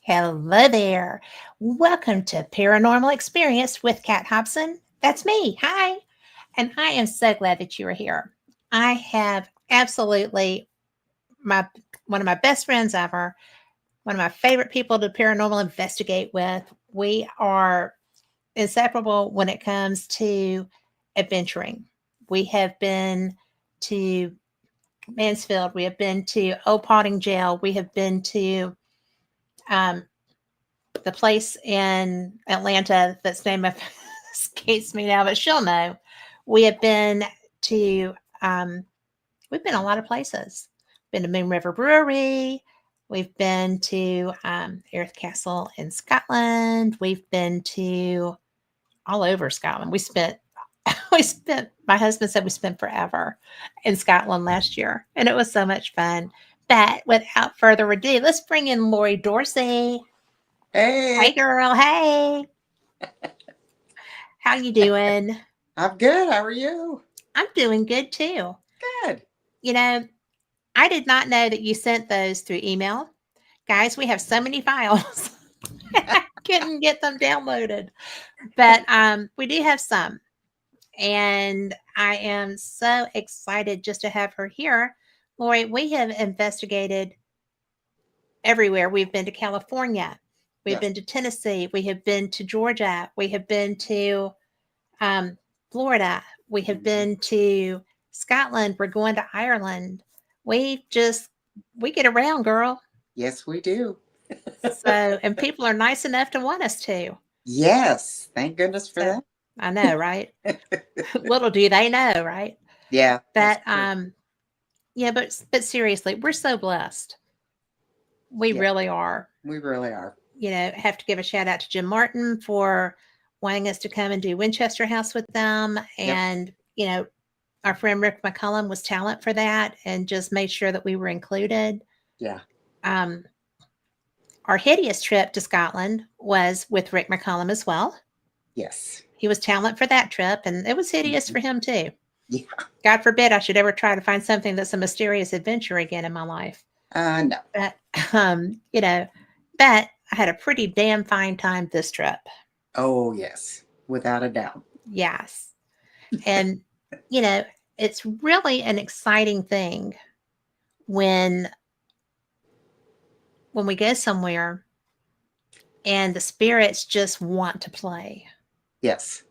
Hello there. Welcome to Paranormal Experience with Kat Hobson. That's me. Hi. And I am so glad that you are here. I have absolutely my one of my best friends ever, one of my favorite people to paranormal investigate with. We are inseparable when it comes to adventuring. We have been to Mansfield. We have been to Old Potting Jail. We have been to um, the place in Atlanta that's name of escapes me now, but she'll know. We have been to we've been a lot of places. Been to Moon River Brewery. We've been to Erith Castle in Scotland. We've been to all over Scotland. We spent my husband said we spent forever in Scotland last year, and it was so much fun. But without further ado, let's bring in Lori Dorsey. Hey, Hey girl, hey. How you doing? I'm good. How are you? I'm doing good too. Good. You know, I did not know that you sent those through email. Guys, we have so many files. I couldn't get them downloaded. But we do have some. And I am so excited just to have her here. Lori, we have investigated everywhere. We've been to California. We've Yes. been to Tennessee. We have been to Georgia. We have been to um, Florida. We have Mhm. been to Scotland. We're going to Ireland. We just we get around, girl. Yes, we do. So and people are nice enough to want us to. Yes. Thank goodness for So that. I know, right? Little do they know, right? Yeah, that's But true. yeah, but seriously, we're so blessed. We Yeah, really are. we really are. Have to give a shout out to Jim Martin for wanting us to come and do Winchester House with them, Yep. and our friend Rick McCullum was talent for that and just made sure that we were included. Yeah. Um, our hideous trip to Scotland was with Rick McCullum as well. Yes. He was talent for that trip, and it was hideous Mhm. for him too. Yeah. God forbid I should ever try to find something that's a mysterious adventure again in my life. No. But, um, you know, but I had a pretty damn fine time this trip. Oh, yes. Without a doubt. Yes. And, you know, it's really an exciting thing when when we go somewhere and the spirits just want to play. Yes.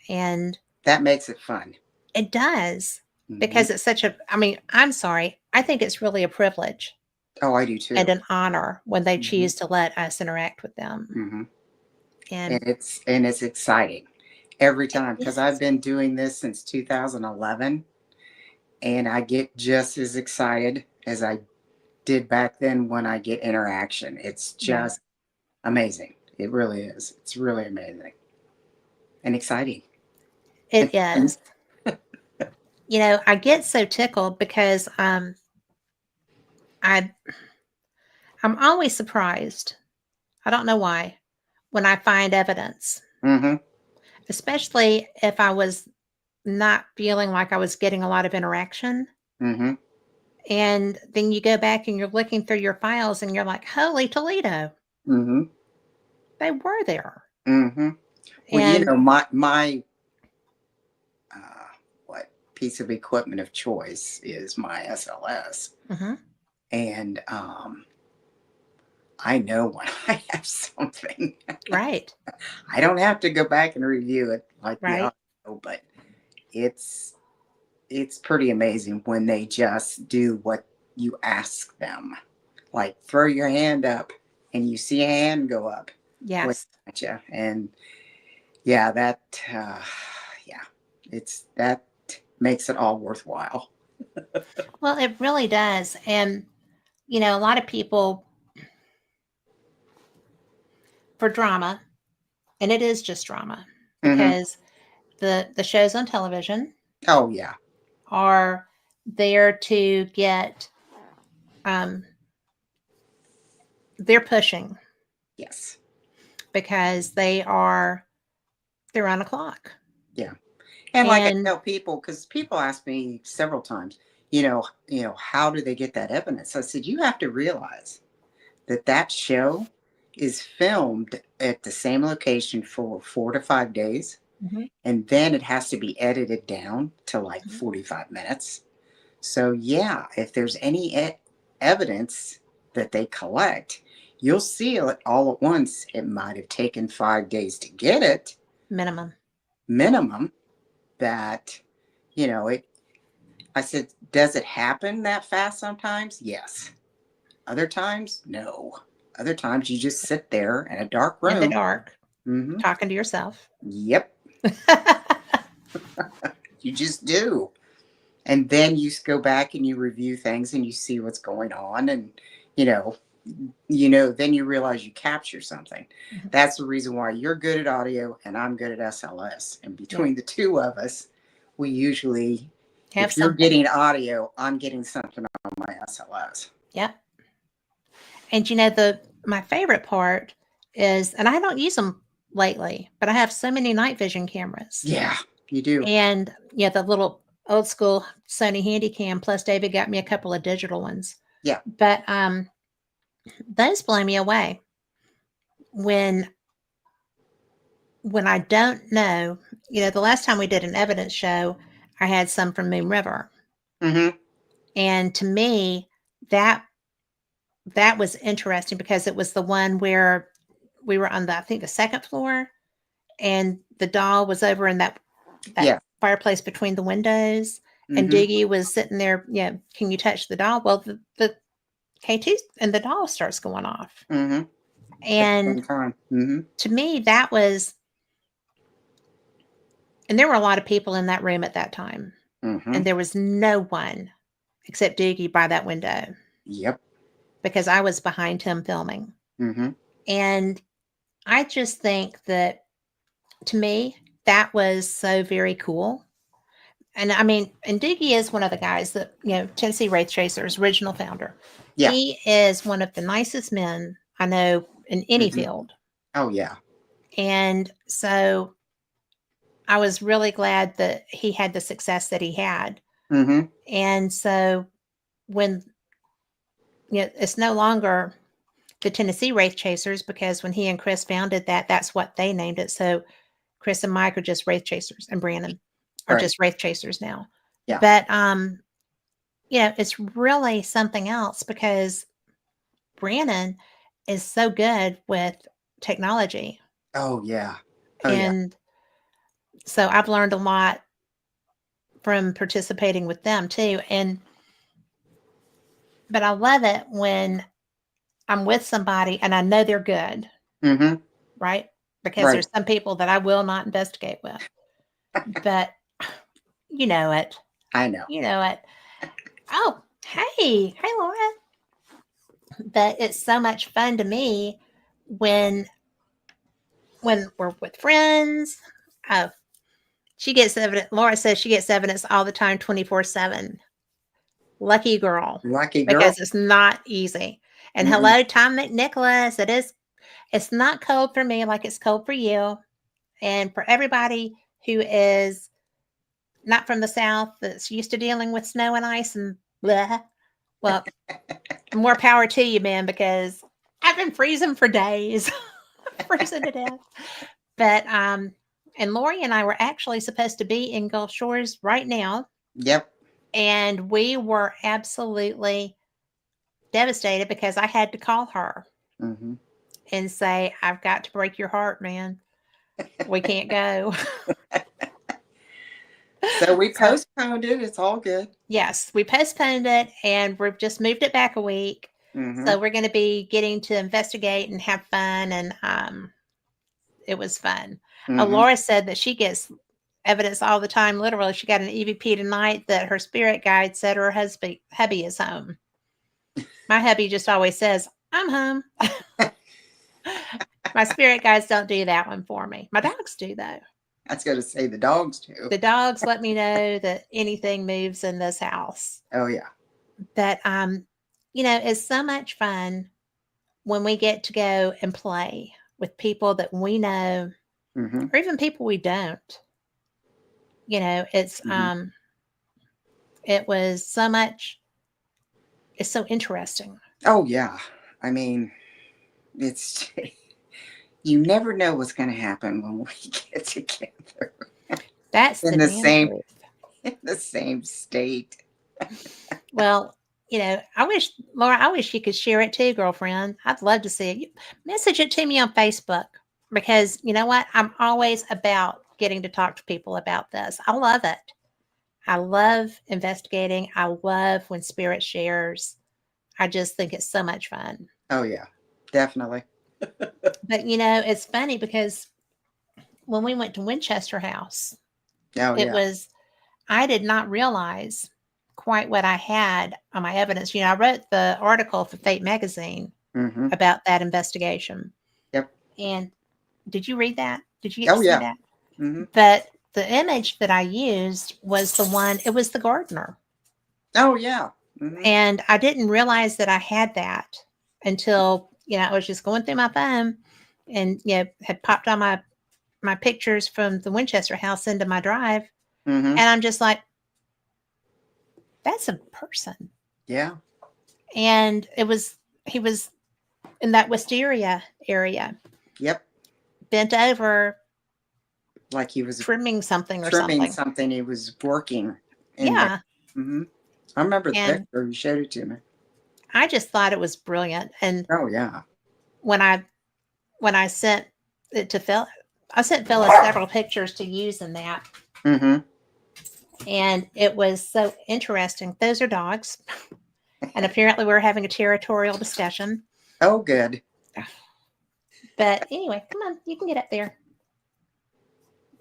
And That makes it fun. it does Hmm. because it's such a, I mean, I'm sorry. I think it's really a privilege Oh, I do and too. an honor when they Hmm. choose to let us interact with them. Hmm. And And it's exciting every it time because I've is. been doing this since 2011, and I get just as excited as I did back then when I get interaction. It's Yeah, just amazing. It really is. It's really amazing and exciting it and fun. is. I get so tickled because I I'm always surprised. I don't know why when I find evidence, Mm-hmm. especially if I was not feeling like I was getting a lot of interaction. Mm-hmm. And then you go back and you're looking through your files and you're like, holy Toledo, Mm-hmm. they were there. Mm-hmm. Well, And my uh, what piece of equipment of choice is my SLS, mhm, and I know when I have something. right, I don't have to go back and review it like the right. audio, but it's it's pretty amazing when they just do what you ask them. Like throw your hand up and you see a hand go up pointing Yes. at you. And yeah, that, uh, yeah, it's that makes it all worthwhile. Well, it really does. And, a lot of people for drama, and it is just drama Hmm. because the shows on television Oh, yeah. are there to get um they're pushing Yes. because they're on a clock. Yeah. And like I And tell people, because people ask me several times, how do they get that evidence? I said, you have to realize that show is filmed at the same location for 4 to 5 days, Mhm. and then it has to be edited down to like Mhm. 45 minutes. So, yeah, if there's any evidence that they collect, you'll see it all at once. It might have taken 5 days to get it, Minimum. minimum, that, it. I said, does it happen that fast sometimes? Yes. Other times, no. Other times, you just sit there in a dark In the room. dark, Mm-hmm. talking to yourself. Yep, you just do. And then you go back and you review things and you see what's going on, and you know, then you realize you capture something. Mhm. That's the reason why you're good at audio and I'm good at SLS. And Yeah. between the two of us, we usually, Have if you're something. getting audio, I'm getting something on my SLS. Yep. And my favorite part is, and I don't use them lately, but I have so many night vision cameras. Yeah, you do. And the little old school Sony Handycam, plus David got me a couple of digital ones. Yeah. But those blow me away when I don't know. The last time we did an evidence show, I had some from Moon River. Mm-hmm. And to me, that was interesting because it was the one where we were on I think the second floor, and the doll was over in that Yeah. fireplace between the windows, and Mm-hmm. Doogie was sitting there. Can you touch the doll? Well, the K2 and the doll starts going off, Mm-hmm. At the same and time. Mm-hmm. to me that was, and there were a lot of people in that room at that time, Mm-hmm. and there was no one except Doogie by that window Yep. because I was behind him filming, Mm-hmm. and I just think that, to me, that was so very cool. And I mean, and Doogie is one of the guys that, Tennessee Wraith Chasers, original founder. Yeah. He is one of the nicest men I know in any Mm-hmm. field. Oh yeah. And so I was really glad that he had the success that he had. Mm-hmm. And so when, it's no longer the Tennessee Wraith Chasers, because when he and Chris founded that, that's what they named it. So Chris and Mike are just Wraith Chasers, and Brandon are Right. just Wraith Chasers now. Yeah. But it's really something else because Brandon is so good with technology. Oh yeah. Oh yeah. And so I've learned a lot from participating with them too. But I love it when I'm with somebody and I know they're good, Mm-hmm. right? Because Right. there's some people that I will not investigate with. But you know it. I know. You know it. Oh, hey. Hey, Laura. But it's so much fun to me when we're with friends. Oh, she gets evidence. Laura says she gets evidence all the time, 24/7. Lucky girl, Lucky girl. because it's not easy. And Mm-mm. hello, Tom McNicholas. It's not cold for me like it's cold for you. And for everybody who is not from the South that's used to dealing with snow and ice and blah, well, more power to you, man, because I've been freezing for days, freezing to death. But and Lori and I were actually supposed to be in Gulf Shores right now, Yep. and we were absolutely devastated because I had to call her Mm-hmm. and say, "I've got to break your heart, man. We can't go." So we So postponed it. It's all good. yes, we postponed it, and we've just moved it back a week. Mm-hmm. So we're going to be getting to investigate and have fun, and it was fun. Mm-hmm. Laura said that she gets evidence all the time. Literally, she got an EVP tonight that her spirit guide said her hubby is home. My hubby just always says, "I'm home." My spirit guides don't do that one for me. My dogs do, though. I was going to say the dogs too. The dogs let me know that anything moves in this house. Oh yeah. But it's so much fun when we get to go and play with people that we know, Mm-hmm. or even people we don't. It's Mm-hmm. it was so much. It's so interesting. Oh yeah. I mean, it's you never know what's going to happen when we get together That's in the the damn same truth. state. Well, I wish, Laura, I wish you could share it too, girlfriend. I'd love to see it. Message it to me on Facebook because you know what? I'm always about getting to talk to people about this. I love it. I love investigating. I love when spirit shares. I just think it's so much fun. Oh yeah, definitely. But it's funny because when we went to Winchester House, Oh it yeah. was I did not realize quite what I had on my evidence. I wrote the article for Fate magazine Mm-hmm. about that investigation. Yep. And did you read that? Did you get to Oh see yeah. that? Mm-hmm. But the image that I used was it was the gardener. Oh yeah. Mm-hmm. And I didn't realize that I had that until, I was just going through my phone and, had popped on my pictures from the Winchester house into my drive. Mm-hmm. And I'm just like, that's a person. Yeah. And he was in that wisteria area, Yep. bent over, Like he was trimming something or trimming something. something. He was working in there. Yeah. Mm-hmm. I remember the And picture. You showed it to me. I just thought it was brilliant. And Oh yeah. when I sent it to Phil, I sent Phyllis several pictures to use in that. Mm-hmm. And it was so interesting. Those are dogs. And apparently we're having a territorial discussion. Oh good. But anyway, come on, you can get up there.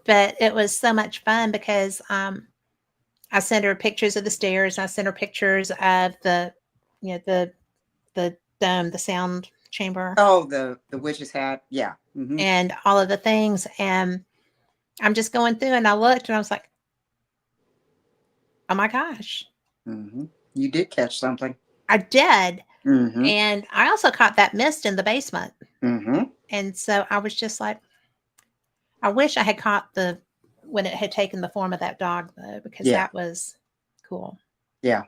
But it was so much fun because I sent her pictures of the stairs. I sent her pictures of the dome, the sound chamber, Oh the witch's hat. Yeah. Mm-hmm. and all of the things. And I'm just going through, and I looked, and I was like, "Oh my gosh, Mm-hmm. You did catch something. I did!" Mm-hmm. And I also caught that mist in the basement, Mm-hmm. and so I was just like, I wish I had caught the when it had taken the form of that dog though, because Yeah. that was cool. Yeah.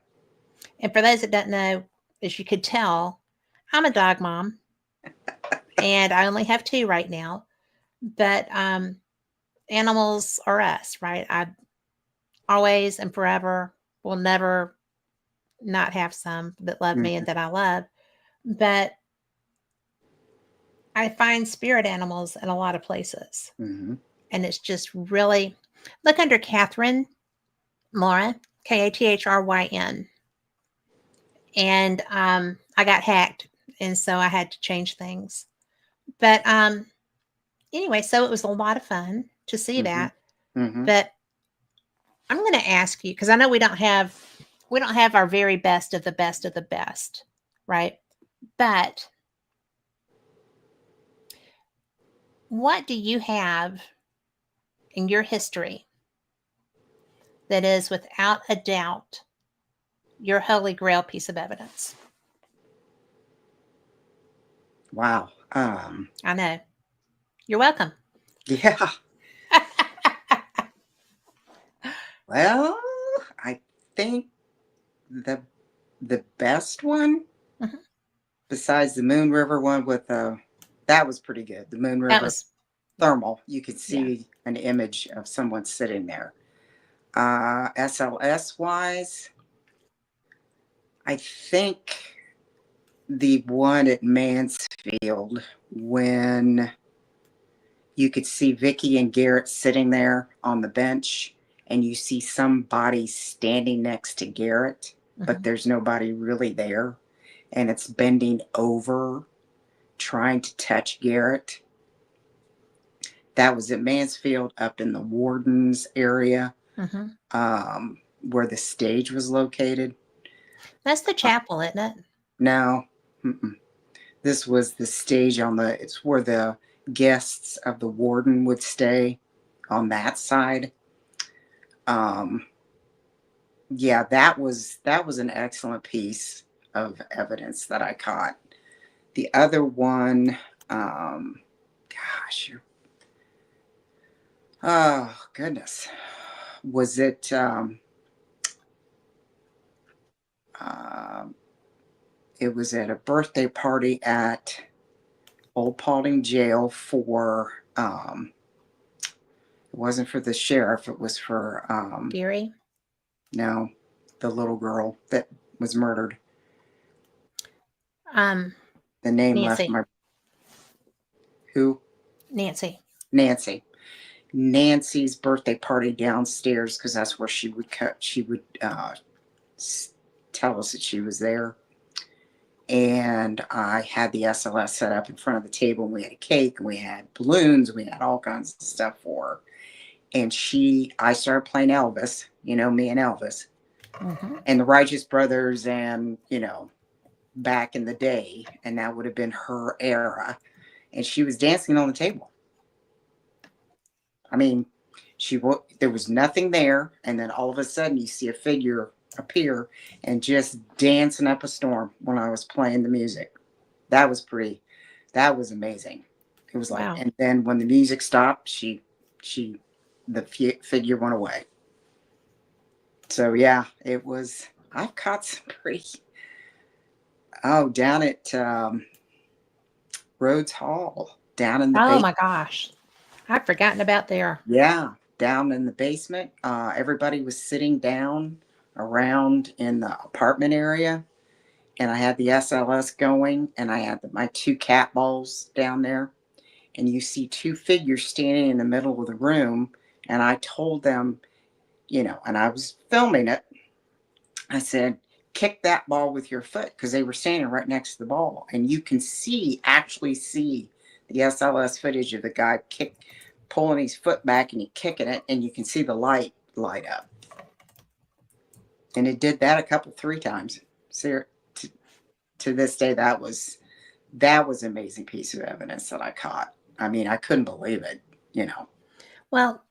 And for those that don't know, as you could tell, I'm a dog mom, and I only have two right now. But animals are us, right? I always and forever will never not have some that love me Mm-hmm. and that I love. But I find spirit animals in a lot of places. Mm-hmm. And it's just really look under Catherine Lauren, Kathryn. And I got hacked. And so I had to change things. But anyway, so it was a lot of fun to see Mm-hmm. that. Mm-hmm. But I'm going to ask you because I know we don't have our very best of the best of the best, right? But what do you have in your history that is without a doubt your holy grail piece of evidence? Wow. I know. You're welcome. Yeah. Well, I think the the best one Mhm. besides the Moon River one with that was pretty good. The Moon That River was thermal, you could yeah. see an image of someone sitting there. SLS wise, I think the one at Mansfield when you could see Vicky and Garrett sitting there on the bench and you see somebody standing next to Garrett, but Mhm. there's nobody really there and it's bending over trying to touch Garrett. That was at Mansfield up in the Warden's area, Mhm. where the stage was located. That's the Uh, chapel, isn't it? no, this was the stage it's where the guests of the Warden would stay on that side. Um, yeah, that was an excellent piece of evidence that I caught. The other one, gosh, oh goodness, was it? Uh, It was at a birthday party at Old Paulding Jail for, it wasn't for the sheriff, it was for, Gary? no, the little girl that was murdered. Um, The name left Nancy. my, who? Nancy. Nancy. Nancy's birthday party downstairs, because that's where she would tell us that she was there. And I had the SLS set up in front of the table, and we had a cake, and we had balloons, and we had all kinds of stuff for her. And I started playing Elvis, me and Elvis, and the Righteous Brothers, and back in the day, and that would have been her era. And she was dancing on the table. I mean, there was nothing there, and then all of a sudden you see a figure appear and just dancing up a storm when I was playing the music. That was amazing. It was like, Wow. and then when the music stopped, the figure went away. So yeah, it was. I've caught some pretty. Oh, down at Rhodes Hall, down in the Oh basement. my gosh. I've forgotten about there. Yeah, down in the basement. Everybody was sitting down around in the apartment area, and I had the SLS going, and I had my two cat balls down there, and you see two figures standing in the middle of the room, and I told them, and I was filming it. I said, kick that ball with your foot, because they were standing right next to the ball, and you can actually see the SLS footage of the guy pulling his foot back and he kicking it, and you can see the light up. And it did that three times. So to this day, that was an amazing piece of evidence that I caught. I mean, I couldn't believe it. Well,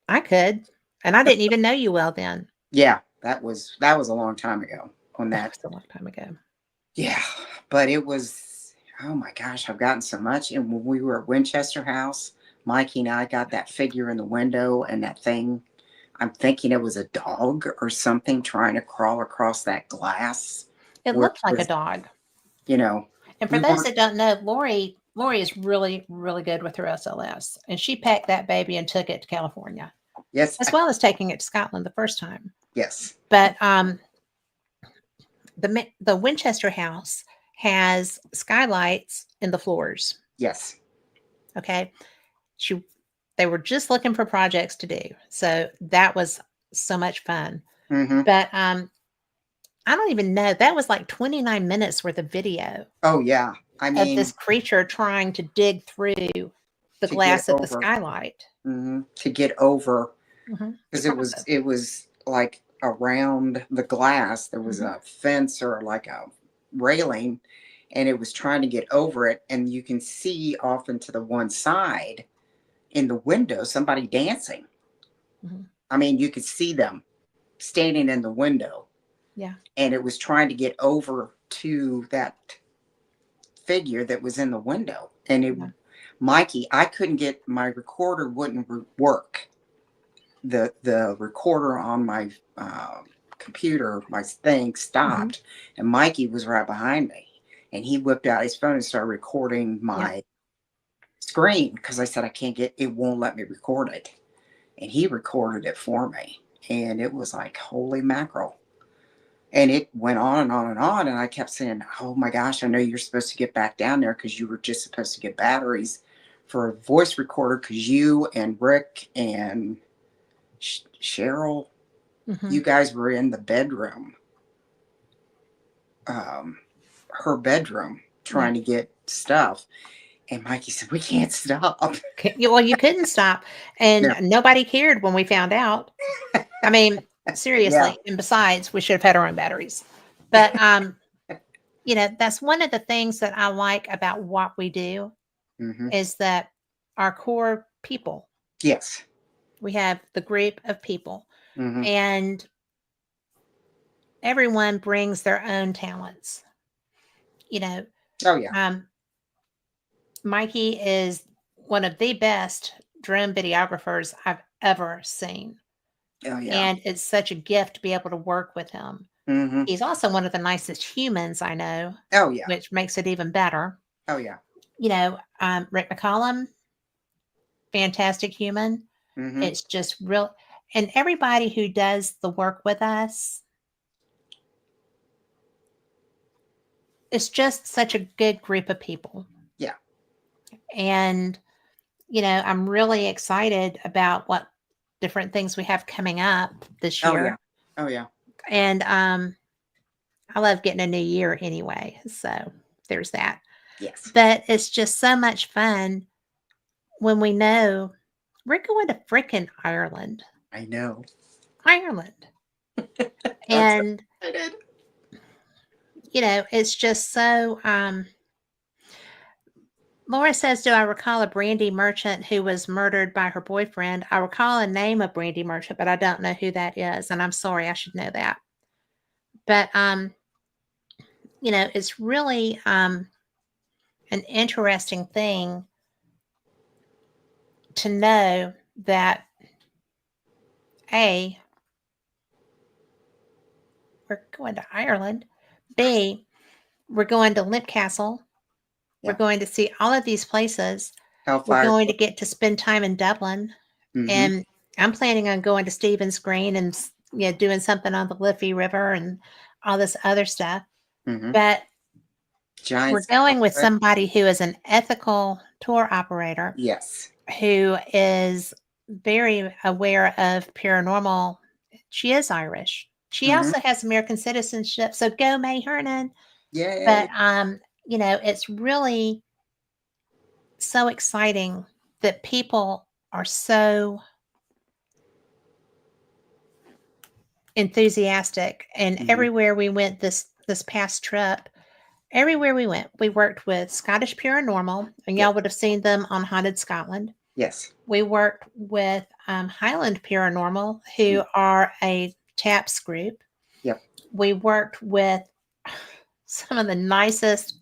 I could, and I didn't even know you well then. Yeah, that was a long time ago. On That that was a long time ago. Yeah, but it was. Oh my gosh, I've gotten so much. And when we were at Winchester House, Mikey and I got that figure in the window, and that thing. I'm thinking it was a dog or something trying to crawl across that glass. It looked like a dog. And for those that don't know, Lori is really, really good with her SLS, and she packed that baby and took it to California. Yes, as well as taking it to Scotland the first time. Yes, but the Winchester House has skylights in the floors. Yes. Okay, they were just looking for projects to do, so that was so much fun. Mm-hmm. But I don't even know. That was like 29 minutes worth of video. Oh yeah, of this creature trying to dig through the glass of the skylight. Mm-hmm. To get over, because it was like around the glass there was a fence or like a railing, and it was trying to get over it, and you can see off into the one side in the window somebody dancing. I mean, you could see them standing in the window. Yeah. And it was trying to get over to that figure that was in the window. And Mikey, I couldn't get, my recorder wouldn't work. The recorder on my computer, my thing stopped, and Mikey was right behind me, and he whipped out his phone and started recording my screen, because I said, it won't let me record it. And he recorded it for me, and it was like, holy mackerel. And it went on and on and on, and I kept saying, oh my gosh, I know you're supposed to get back down there, because you were just supposed to get batteries for a voice recorder, because you and Rick and Cheryl, you guys were in the bedroom, her bedroom, trying to get stuff. And Mikey said, we can't stop. Well, you couldn't stop. And nobody cared when we found out. I mean, seriously. Yeah. And besides, we should have had our own batteries. But, that's one of the things that I like about what we do is that our core people. Yes. We have the group of people. And everyone brings their own talents. Oh, yeah. Mikey is one of the best drone videographers I've ever seen. Oh, yeah. And it's such a gift to be able to work with him. Mm-hmm. He's also one of the nicest humans I know, Oh yeah. which makes it even better. Oh yeah. Rick McCollum, fantastic human. Mm-hmm. It's just real. And everybody who does the work with us, it's just such a good group of people. Yeah. And, I'm really excited about what different things we have coming up this Oh yeah. year. Oh yeah. And I love getting a new year anyway. So there's that. Yes. But it's just so much fun when we know we're going to freaking Ireland. I know. Ireland. I'm so And, excited. it's just so Laura says, do I recall a brandy merchant who was murdered by her boyfriend? I recall a name of brandy merchant, but I don't know who that is. And I'm sorry, I should know that. But it's really an interesting thing to know that A, we're going to Ireland. B, we're going to Limp Castle. We're Yeah. going to see all of these places. We're Hellfire. going to get to spend time in Dublin. Mm-hmm. And I'm planning on going to Stephen's Green and doing something on the Liffey River and all this other stuff. Mm-hmm. But we're Giant going with Square. somebody who is an ethical tour operator Yes. who is very aware of paranormal. She is Irish. She Mm-hmm. also has American citizenship. So go May Hernan. Yay. But it's really so exciting that people are so enthusiastic. And Mm-hmm. everywhere we went this past trip, everywhere we went, we worked with Scottish Paranormal, and Yes. y'all would have seen them on Haunted Scotland. Yes. We worked with Highland Paranormal, Mm. who are a TAPS group. Yep. We worked with some of the nicest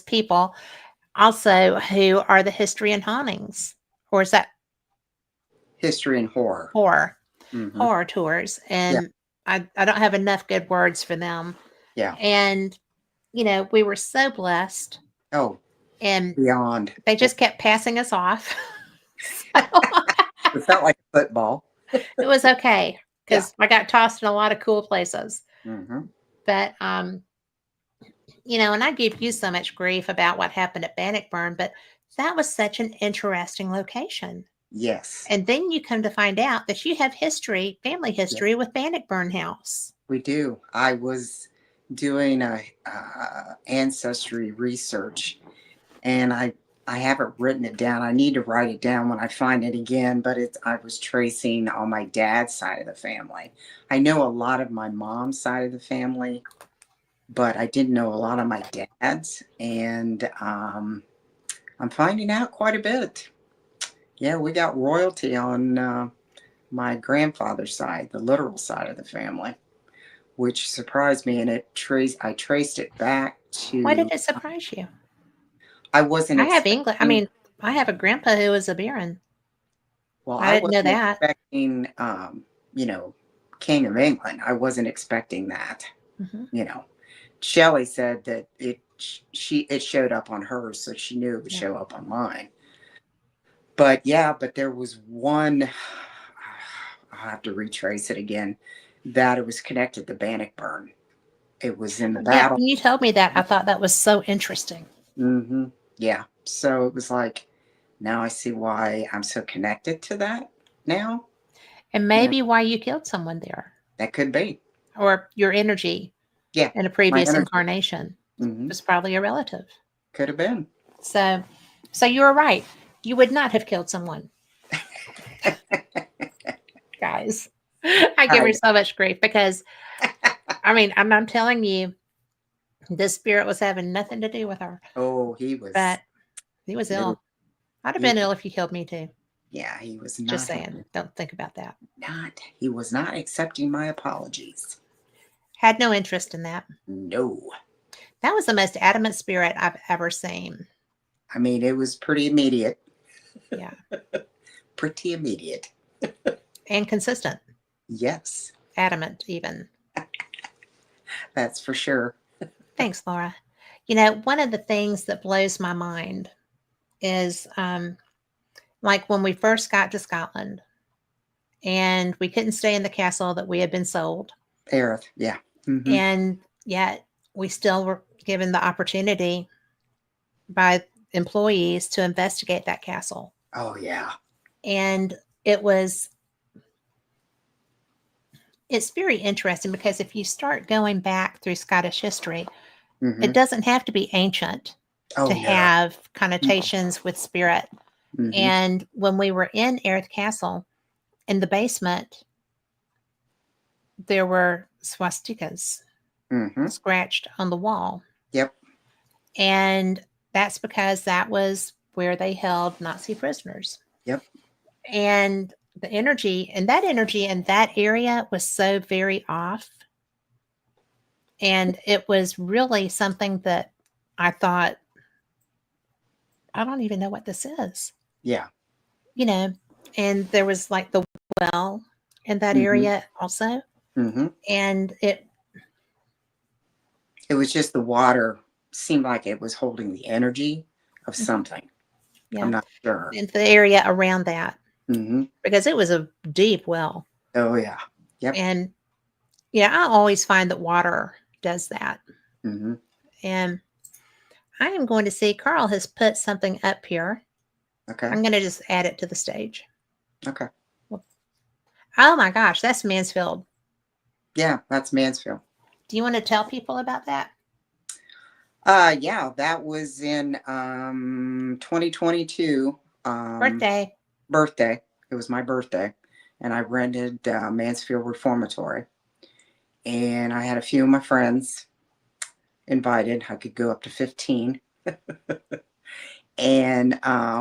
people, also who are the History and Hauntings, or is that History and horror. horror Mm-hmm. horror tours? Yeah. And I don't have enough good words for them. Yeah. And we were so blessed, Oh, and beyond. they just kept passing us off. So It felt like a football. it was okay Yeah. because I got tossed in a lot of cool places. Mm-hmm. But and I gave you so much grief about what happened at Bannockburn, but that was such an interesting location. Yes. And then you come to find out that you have family Yes. history with Bannockburn House. We do. I was doing a ancestry research, and I haven't written it down. I need to write it down when I find it again. But I was tracing on my dad's side of the family. I know a lot of my mom's side of the family, but I didn't know a lot of my dad's, and I'm finding out quite a bit. Yeah, we got royalty on my grandfather's side, the literal side of the family, which surprised me. And I traced it back Why did to, it surprise you? I wasn't I have England. I expecting, mean, I have a grandpa who was a Baron. well, I I didn't know wasn't that. expecting, you know, King of England. I wasn't expecting that. Hmm. You know, Shelley said that it showed up on hers, so she knew it would Yeah. show up on mine. But yeah, but there was one, I'll have to retrace it again, that it was connected to Bannockburn. It was in the Yeah, battle. when you told me that, I thought that was so interesting. Mm-hmm. Yeah. So it was like, now I see why I'm so connected to that now. And Yeah, maybe why you killed someone there, that could be. or your energy Yeah. in a My previous energy. incarnation Mm-hmm. was probably a relative. Could have been. So you were right. You would not have killed someone, guys. I give her I, so much grief because, I mean, I'm telling you, this spirit was having nothing to do with her, oh, but he was no, ill. I'd have he, been ill if you killed me too. yeah, he was Just not saying. happy. Don't think about that. He was not accepting my apologies. Had no interest in that. No. That was the most adamant spirit I've ever seen. I mean, it was pretty immediate. Yeah. Pretty immediate. And consistent. Yes. adamant, even. That's for sure. Thanks, Laura. You know, one of the things that blows my mind is like when we first got to Scotland and we couldn't stay in the castle that we had been sold. Aerith, yeah. Mm-hmm. And yet we still were given the opportunity by employees to investigate that castle. Oh, yeah. And it's very interesting because if you start going back through Scottish history, Mm-hmm. it doesn't have to be ancient to Oh, no. have connotations with spirit. Mm-hmm. And when we were in Earth Castle, in the basement, there were swastikas Mm-hmm. scratched on the wall. Yep. And that's because that was where they held Nazi prisoners. Yep. And the energy in that area was so very off. And it was really something that I thought, I don't even know what this is. Yeah. You know, and there was like the well in that Mm-hmm. area also. Mm-hmm. And it was just the water seemed like it was holding the energy of something. yeah, I'm not sure. in the area around that Mm-hmm. because it was a deep well. Oh, yeah. Yep. And yeah, I always find that water does that. Mm-hmm. And I am going to see Carl has put something up here. Okay. I'm going to just add it to the stage. Okay. Oh my gosh, that's Mansfield. Yeah, that's Mansfield. Do you want to tell people about that? Yeah, that was in 2022. Birthday. It was my birthday, and I rented Mansfield Reformatory, and I had a few of my friends invited. I could go up to 15. And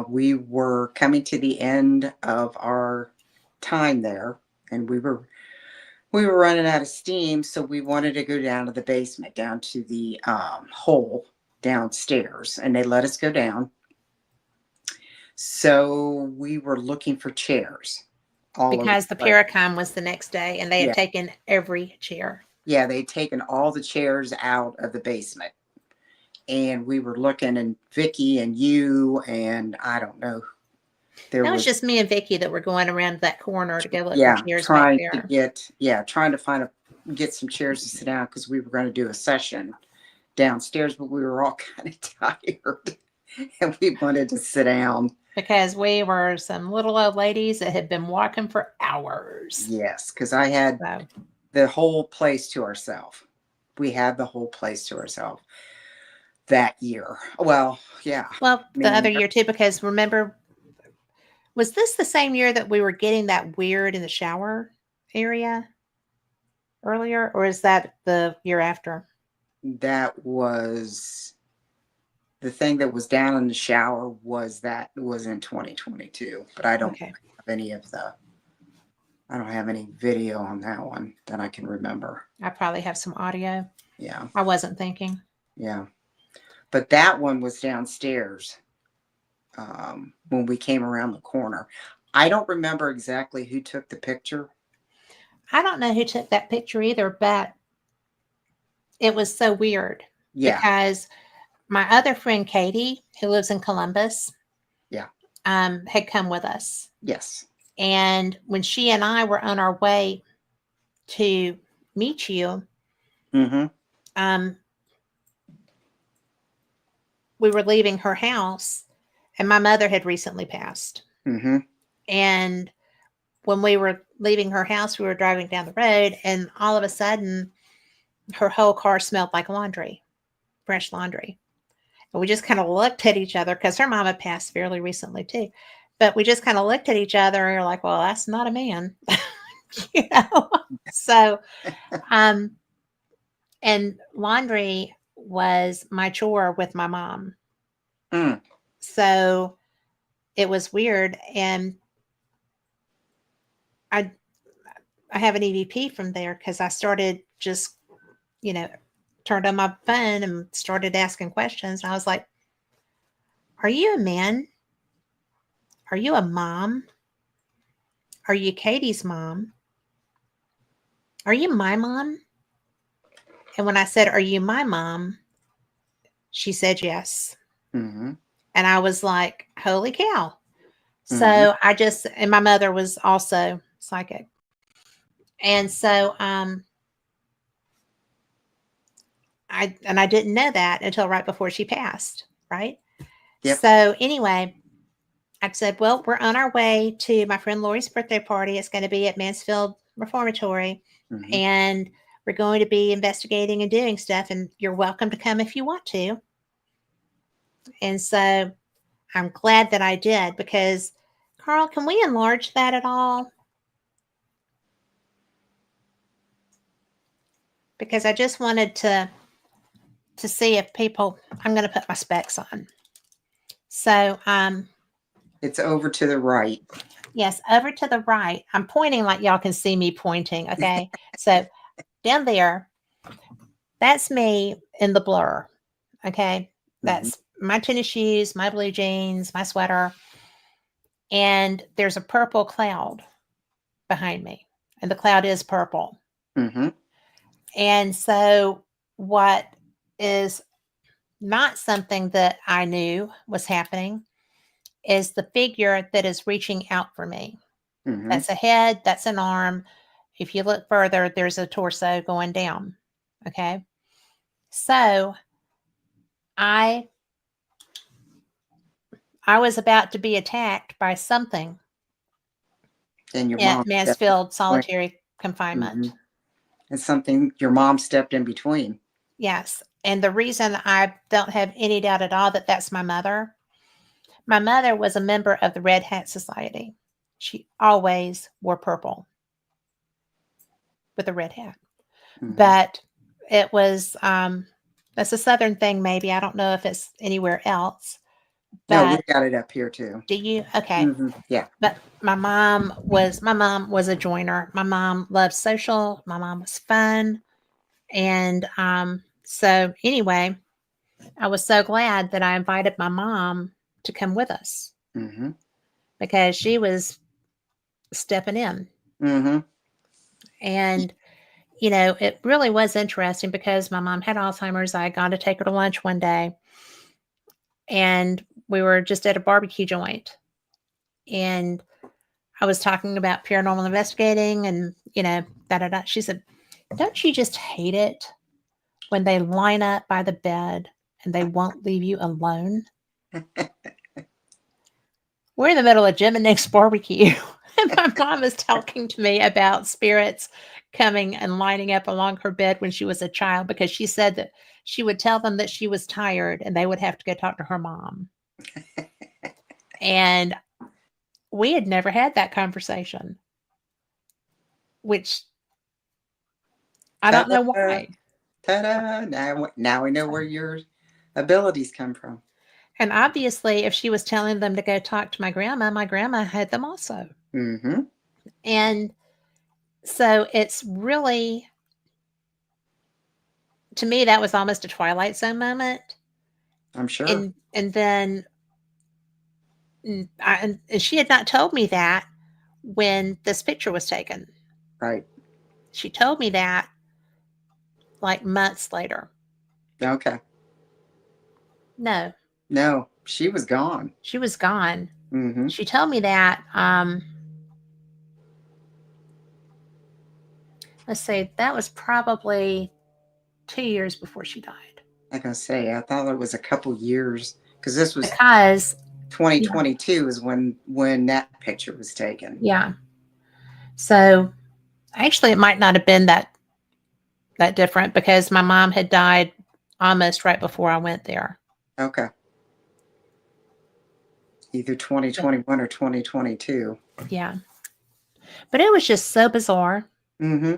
we were coming to the end of our time there, and we were running out of steam, so we wanted to go down to the basement, down to the hole downstairs, and they let us go down. So we were looking for chairs Because the place. Paracom was the next day and they had taken every chair. Yeah, they'd taken all the chairs out of the basement. And we were looking, and Vicky and you, and I don't know. That was just me and Vicky that were going around that corner to go look for chairs trying back there. trying to get some chairs to sit down because we were going to do a session downstairs, but we were all kind of tired and we wanted to sit down. Because we were some little old ladies that had been walking for hours. Yes, because I had the whole place to ourselves. We had the whole place to ourselves that year. Well, yeah. Well, the other year too, because remember, was this the same year that we were getting that weird in the shower area earlier, or is that the year after? That was the thing that was down in the shower was in 2022, but I don't have any of I don't have any video on that one that I can remember. I probably have some audio. Yeah. I wasn't thinking. Yeah. But that one was downstairs when we came around the corner. I don't remember exactly who took the picture. I don't know who took that picture either, but it was so weird. Yeah. Because my other friend, Katie, who lives in Columbus, had come with us. Yes. And when she and I were on our way to meet you, we were leaving her house, and my mother had recently passed. And when we were leaving her house, we were driving down the road, and all of a sudden, her whole car smelled like laundry, fresh laundry. And we just kind of looked at each other because her mama passed fairly recently too. But we just kind of looked at each other and we were like, well, that's not a man. You know? So, and laundry was my chore with my mom. So it was weird. And I have an EVP from there because I started just, turned on my phone and started asking questions. And I was like, are you a man? Are you a mom? Are you Katie's mom? "Are you my mom?" And when I said, "Are you my mom?" she said yes. Mm-hmm. And I was like, "Holy cow." Mm-hmm. So and my mother was also psychic. And so I didn't know that until right before she passed, right? Yep. So anyway, I said, "Well, we're on our way to my friend Lori's birthday party. It's going to be at Mansfield Reformatory, Mm-hmm. and we're going to be investigating and doing stuff, and you're welcome to come if you want to." And so I'm glad that I did because, Carl, can we enlarge that at all? Because I just wanted to see if people. I'm going to put my specs on. So It's over to the right. yes, over to the right. I'm pointing like y'all can see me pointing. Okay, so down there, that's me in the blur. Okay, Mm-hmm. that's my tennis shoes, my blue jeans, my sweater, and there's a purple cloud behind me, and the cloud is purple. Mm-hmm. And so, what is not something that I knew was happening is the figure that is reaching out for me. Mm-hmm. That's a head, that's an arm. If you look further, there's a torso going down. Okay. So I I was about to be attacked by something And your mom at stepped in Mansfield between. solitary Mm-hmm. confinement. It's something your mom stepped in between. Yes. And the reason I don't have any doubt at all that that's my mother was a member of the Red Hat Society. She always wore purple with a red hat. Mm-hmm. But it was that's a southern thing maybe. I don't know if it's anywhere else. No, we But got it up here too. do you? Okay. Mm-hmm. Yeah. But my mom was a joiner. My mom loved social. My mom was fun. And so anyway, I was so glad that I invited my mom to come with us Mm-hmm. because she was stepping in. Mm-hmm. And it really was interesting because my mom had Alzheimer's. I got to take her to lunch one day and we were just at a barbecue joint. And I was talking about paranormal investigating and, da da da. She said, "Don't you just hate it when they line up by the bed and they won't leave you alone?" We're in the middle of Jim and Nick's barbecue. And my mom is talking to me about spirits coming and lining up along her bed when she was a child because she said that she would tell them that she was tired and they would have to go talk to her mom. And we had never had that conversation, which I don't know Ta-da! why. Ta-da! Now we know where your abilities come from. And obviously, if she was telling them to go talk to my grandma had them also. Mm-hmm. And so it's really, to me, that was almost a Twilight Zone moment. I'm sure. And then and she had not told me that when this picture was taken. Right. She told me that like months later. Okay. No, No, she was gone. she was gone. Mm-hmm. She told me that. Let's say that was probably 2 years before she died. I can say I thought it was a couple years because this was Because 2022 is when that picture was taken. yeah, so actually it might not have been that different because my mom had died almost right before I went there. Okay. Either But 2021 or 2022. yeah, but it was just so bizarre. Mm-hmm.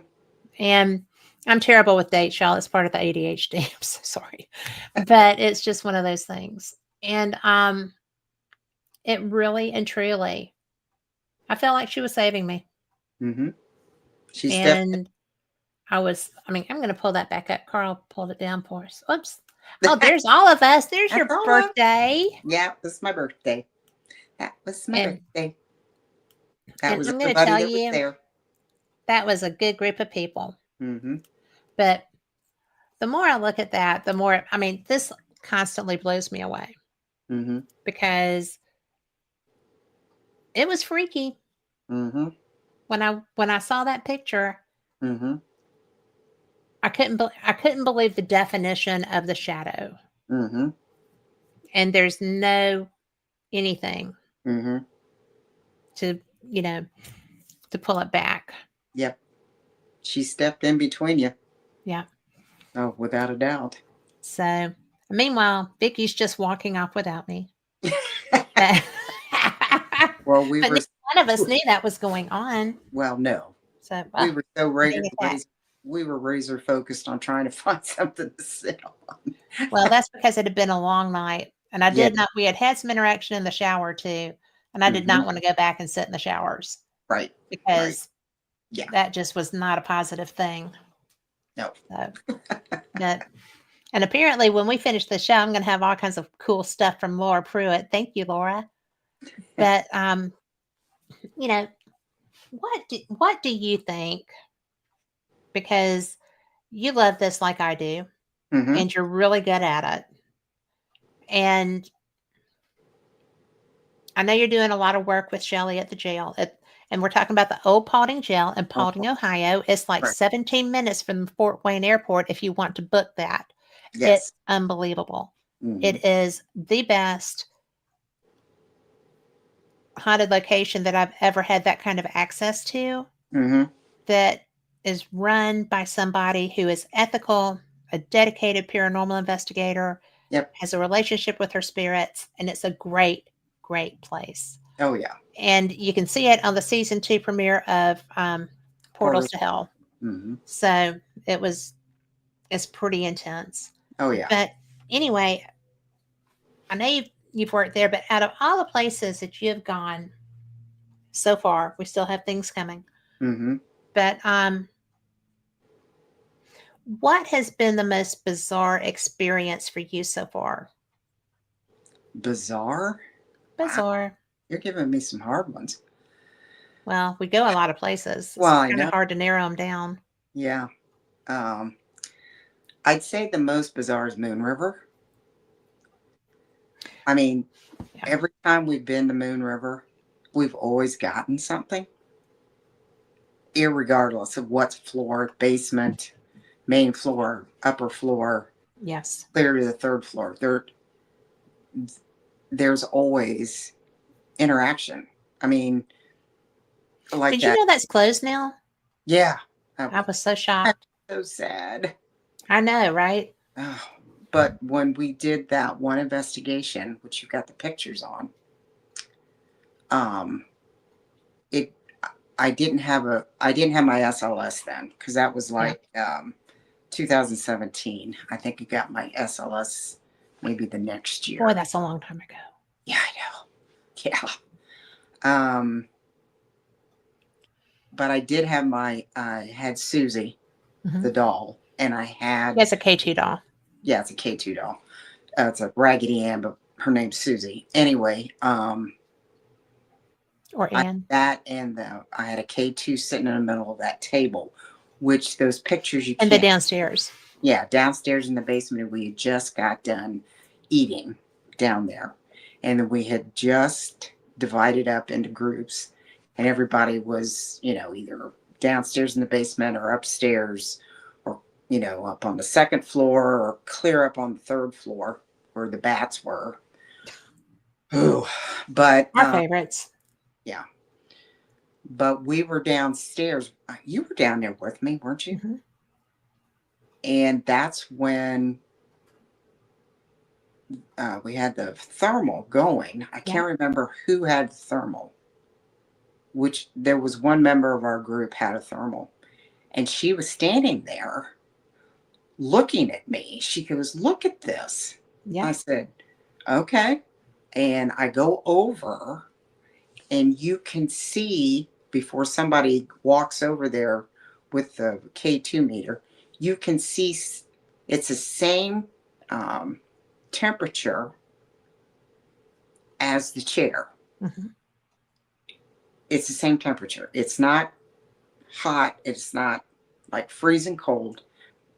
And I'm terrible with dates, y'all. It's part of the ADHD. I'm so sorry. But it's just one of those things. And it really and truly, I felt like she was saving me. Mm-hmm. She stepped. And I'm going to pull that back up. Carl pulled it down for us. Oops. Oh, there's all of us. There's That's your all of. birthday. Yeah, this is my birthday. That was my And birthday. That and was I'm going to everybody tell that was you there. that was a good group of people. Mm-hmm. But the more I look at that, the more, I mean, this constantly blows me away Mm-hmm. because it was freaky. Mm-hmm. When I saw that picture, Mm-hmm. I couldn't believe the definition of the shadow. Mm-hmm. And there's no anything Mm-hmm. to, you know, to pull it back. Yep. She stepped in between you. Yeah. Oh, without a doubt. So meanwhile, Vicky's just walking off without me. But, Well, we but were. none of us knew that was going on. Well, no, So we were so being attacked. razor focused on trying to find something to sell. Well, that's because it had been a long night. And I Yeah. did not, we had had some interaction in the shower too. And I did Mm-hmm. not want to go back and sit in the showers Right. because Yeah. that just was not a positive thing. No. So, but, and apparently when we finish the show, I'm going to have all kinds of cool stuff from Laura Pruitt. Thank you, Laura. But, you know, what do you think? Because you love this like I do, Mm-hmm. and you're really good at it. And I know you're doing a lot of work with Shelley at the jail. And we're talking about the old Paulding Jail in Paulding, Ohio. It's like Right. 17 minutes from Fort Wayne Airport if you want to book that. Yes. It's unbelievable. Mm-hmm. It is the best haunted location that I've ever had that kind of access to, Mm-hmm. that is run by somebody who is ethical, a dedicated paranormal investigator, Yep. has a relationship with her spirits, and it's a great, great place. Oh yeah. And you can see it on the season 2 premiere of Portals to Hell. Mm-hmm. So it's pretty intense. Oh yeah. But anyway, I know you've worked there, but out of all the places that you have gone so far, we still have things coming. Mm-hmm. But what has been the most bizarre experience for you so far? Bizarre. Bizarre. Wow. You're giving me some hard ones. Well, we go a lot of places. It's Well, I kind of know. hard to narrow them down. Yeah. I'd say the most bizarre is Moon River. I mean, Yeah. every time we've been to Moon River, we've always gotten something, irregardless of what's floor, basement, main floor, upper floor, Yes. clear to the third floor. There's always interaction. I mean, like Did you that. know that's closed now? Yeah. I was so I'm shocked. so sad. I know, right? Oh, but when we did that one investigation, which you got the pictures on, it I didn't have my SLS then, because that was like 2017. I think I got my SLS maybe the next year. Boy, that's a long time ago. Yeah, I know. Yeah. But I did have had Susie, Mhm. the doll, and I had. It's a K2 doll. Yeah, it's a K2 doll. It's a Raggedy Ann, but her name's Susie. Anyway, Or Ann. I had a K2 sitting in the middle of that table, which those pictures you And can't. the downstairs. Yeah, downstairs in the basement, we had just got done eating down there. And then we had just divided up into groups, and everybody was, either downstairs in the basement or upstairs, or, up on the second floor or clear up on the third floor where the bats were. Ooh, but Our favorites. yeah. But we were downstairs. You were down there with me, weren't you? Mm-hmm. And that's when we had the thermal going. I can't remember who had the thermal, which there was one member of our group had a thermal. And she was standing there looking at me. She goes, "Look at this." Yeah. I said, "Okay." And I go over, and you can see before somebody walks over there with the K2 meter, you can see it's the same temperature as the chair. Mm-hmm. It's the same temperature. It's not hot. It's not like freezing cold,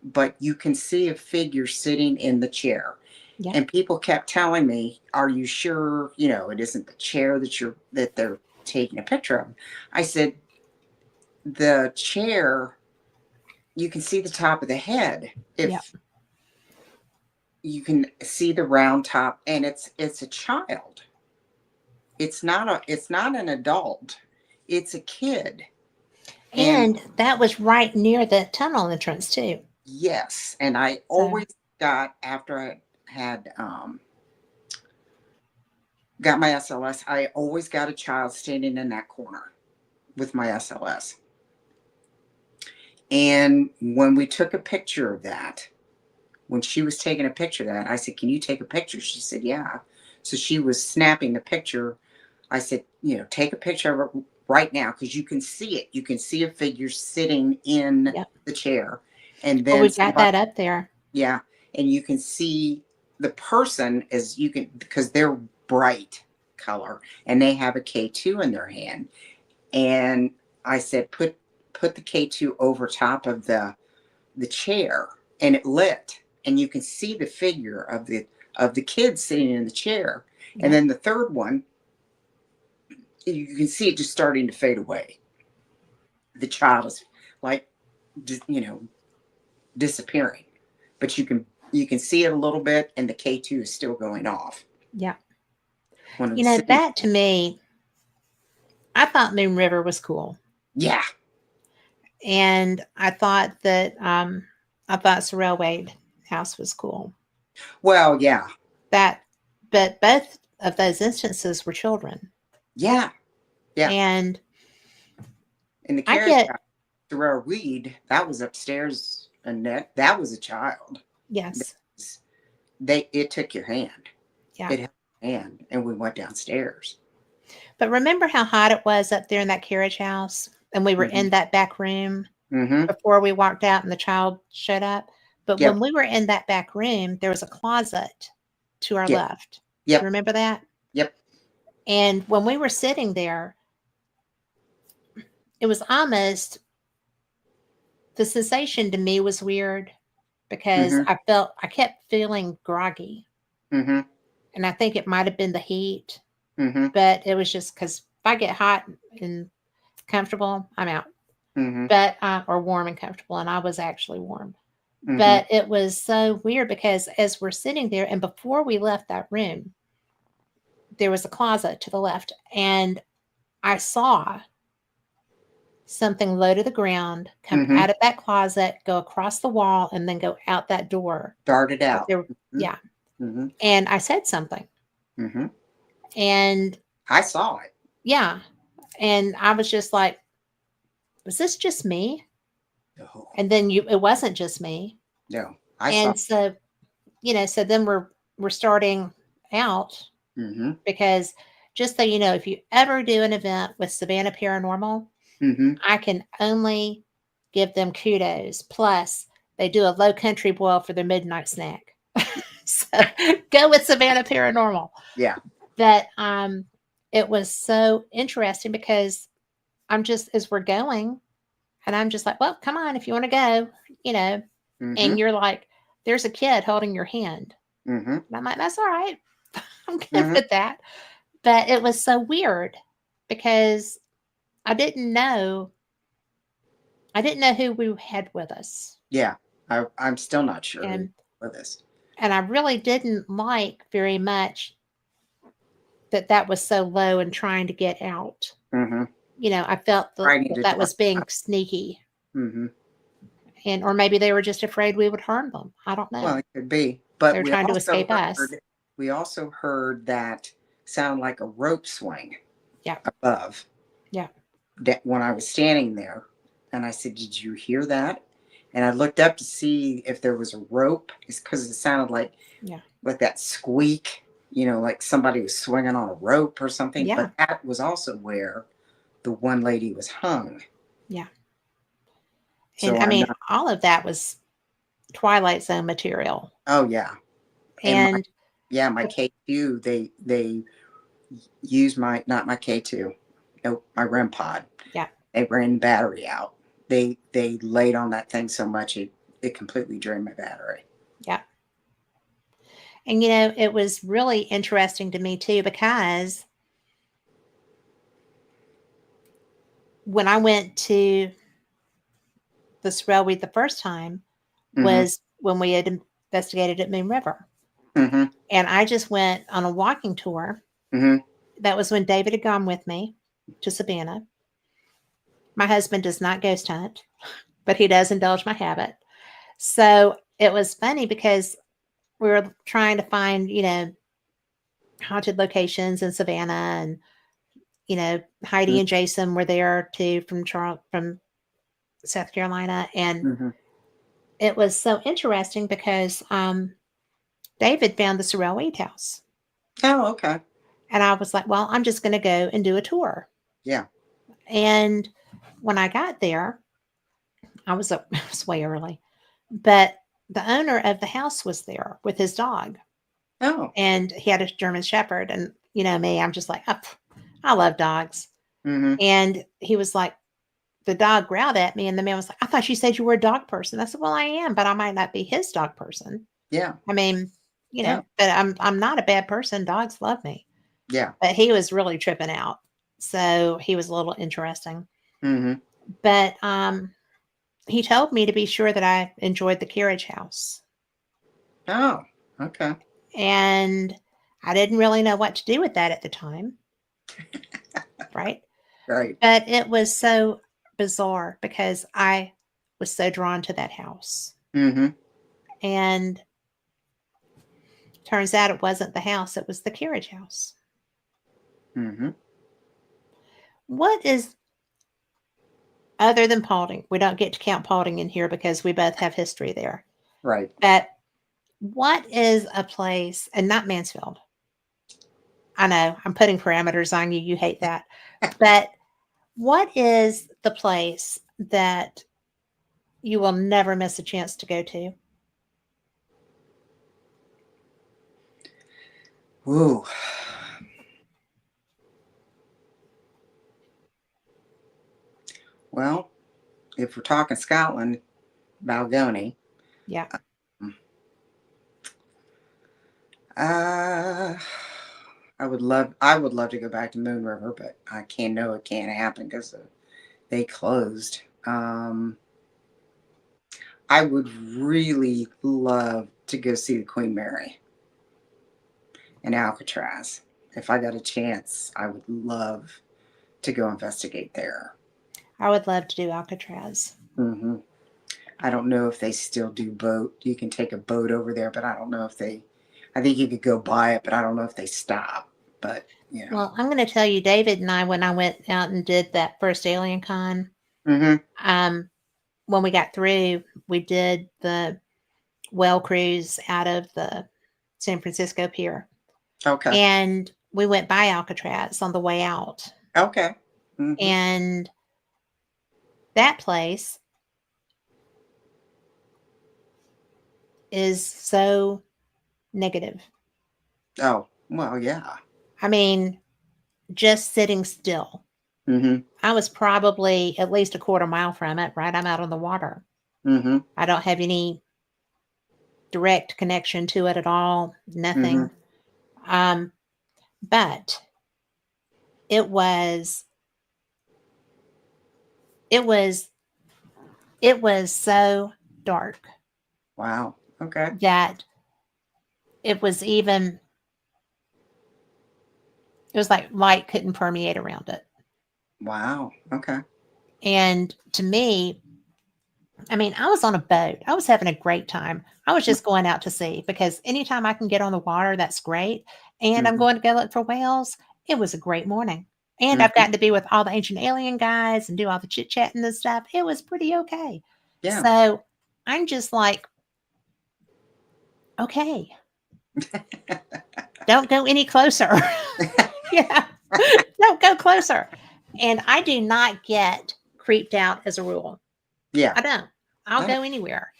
but you can see a figure sitting in the chair. Yeah. And people kept telling me, "Are you sure, it isn't the chair that they're taking a picture of?" I said, "The chair, you can see the top of the head. Yeah. If you can see the round top, and it's a child. It's not an adult. It's a kid." And And that was right near the tunnel entrance too. yes, and I So always got, after I had got my SLS, I always got a child standing in that corner with my SLS. And when we took a picture of that, when she was taking a picture of that, I said, "Can you take a picture?" She said, "Yeah." So she was snapping the picture. I said, "Take a picture of it right now, because you can see it. You can see a figure sitting in yeah. the chair." And Well, then we've got somebody, that up there. yeah, and you can see the person, as you can, because they're bright color and they have a K2 in their hand. And I said, put the K2 over top of the chair, and it lit, and you can see the figure of the kid sitting in the chair. And Yeah. then the third one, you can see it just starting to fade away. The child is like, disappearing, but you can see it a little bit, and the K2 is still going off Yeah. when it was sitting. That to me, I thought Moon River was cool. Yeah. And I thought Sorrel Wade House was cool. Well, yeah. That but both of those instances were children. Yeah. Yeah. And In the I carriage get house, Through Weed, that was upstairs, and that was a child. yes. It took your hand. Yeah. It held your hand, and we went downstairs. But remember how hot it was up there in that carriage house? And we were Mm-hmm. in that back room Mm-hmm. before we walked out and the child showed up. But when Yep. we were in that back room, there was a closet to our Yep. left. Do you Yep. remember that? Yep. And when we were sitting there, it was almost the sensation to me was weird because Mm-hmm. I kept feeling groggy. Mm-hmm. And I think it might have been the heat, Mm-hmm. but it was just because if I get hot and comfortable, I'm out. Mm-hmm. But or warm and comfortable, and I was actually warm. Mm-hmm. But it was so weird because as we're sitting there, and before we left that room, there was a closet to the left, and I saw something low to the ground come Mm-hmm. out of that closet, go across the wall, and then go out that door. Darted But out. there, Mm-hmm. yeah. Mm-hmm. And I said something, Mm-hmm. and I saw it. yeah, and I was just like, "Was this just me?" No. And then it wasn't just me, No. I saw and it. so so then we're starting out Mm-hmm. because just so you know, if you ever do an event with Savannah Paranormal, Mm-hmm. I can only give them kudos. Plus, they do a low country boil for their midnight snack. So go with Savannah Paranormal. Yeah. But it was so interesting because I'm just as we're going, and I'm just like, well, come on, if you want to go, you know, Mm-hmm. and you're like, there's a kid holding your hand. Mm-hmm. And I'm like, that's all right. I'm good Mm-hmm. with that. But it was so weird because I didn't know who we had with us. Yeah. I'm still not sure who And with this. I really didn't like very much that was so low and trying to get out. Mm-hmm. I felt Right into that dark. was being sneaky. Mm-hmm. And or maybe they were just afraid we would harm them. I don't Well, know. it could be, They but were trying to escape us. we also heard that sound like a rope swing Yeah. above. Yeah. That when I was standing there, and I said, "Did you hear that?" And I looked up to see if there was a rope. It's because it sounded like that squeak, like somebody was swinging on a rope or something. Yeah. But that was also where the one lady was hung. Yeah. And So I I'm mean, not. all of that was Twilight Zone material. Oh yeah, and And my K2. They used my not my K2. Nope, my REM pod. yeah. They ran the battery out. they laid on that thing so much it completely drained my battery. Yeah. And it was really interesting to me too, because when I went to the Sorelli the first time Mm-hmm. was when we had investigated at Moon River. Mm-hmm. And I just went on a walking tour. Mm-hmm. That was when David had gone with me to Savannah. My husband does not ghost hunt, but he does indulge my habit. So it was funny because we were trying to find, haunted locations in Savannah, and Heidi and Jason were there too from South Carolina, and Mm-hmm. it was so interesting because David found the Sorrel Weed House, Oh, okay. and I was like, "Well, I'm just going to go and do a tour." Yeah. And when I got there, I was up it was way early, but the owner of the house was there with his dog, Oh. and he had a German Shepherd, and me, I'm just like, oh, I love dogs, Mm-hmm. and he was like, the dog growled at me, and the man was like, "I thought you said you were a dog person." I said, "Well, I am, but I might not be his dog person." Yeah. I mean, Yeah. but I'm not a bad person. Dogs love me. Yeah. But he was really tripping out. So he was a little interesting. Mm-hmm. But he told me to be sure that I enjoyed the carriage house. Oh, okay. And I didn't really know what to do with that at the time. Right. Right. But it was so bizarre because I was so drawn to that house. Mm-hmm. And turns out it wasn't the house, it was the carriage house. Mm-hmm. What is, other than Paulding, we don't get to count Paulding in here because we both have history there. Right. But what is a place, and not Mansfield? I know I'm putting parameters on you. You hate that. But what is the place that you will never miss a chance to go to? Ooh. Well, if we're talking Scotland, Balgony. Yeah. Uh, I would love to go back to Moon River, but I can't know it can't happen because they closed. I would really love to go see the Queen Mary in Alcatraz. If I got a chance, I would love to go investigate there. I would love to do Alcatraz. Hmm. I don't know if they still do boat. You can take a boat over there, but I don't know if they. I think you could go buy it, but I don't know if they stop. But Well, I'm going to tell you, David and I, when I went out and did that first Alien Con, Mm-hmm. when we got through, we did the whale cruise out of the San Francisco pier. Okay. And we went by Alcatraz on the way out. Okay. Mm-hmm. And that place is so negative. Oh, well, yeah. I mean, just sitting still. Mm-hmm. I was probably at least a quarter mile from it, right? I'm out on the water. Mm-hmm. I don't have any direct connection to it at all, Mm-hmm. nothing. Um, but it was it was it was so dark Wow. Okay. that it was even it was like light couldn't permeate around it. Wow. Okay. And to me, I mean, I was on a boat. I was having a great time. I was just going out to sea because anytime I can get on the water, that's great. And I'm Mm-hmm. going to go look for whales. It was a great morning. And I've Mm-hmm. gotten to be with all the ancient alien guys and do all the chit chatting and stuff. It was pretty okay. Yeah. So I'm just like, okay, don't go any closer. Yeah, don't go closer. And I do not get creeped out as a rule. Yeah. I don't. I'll I know. go anywhere.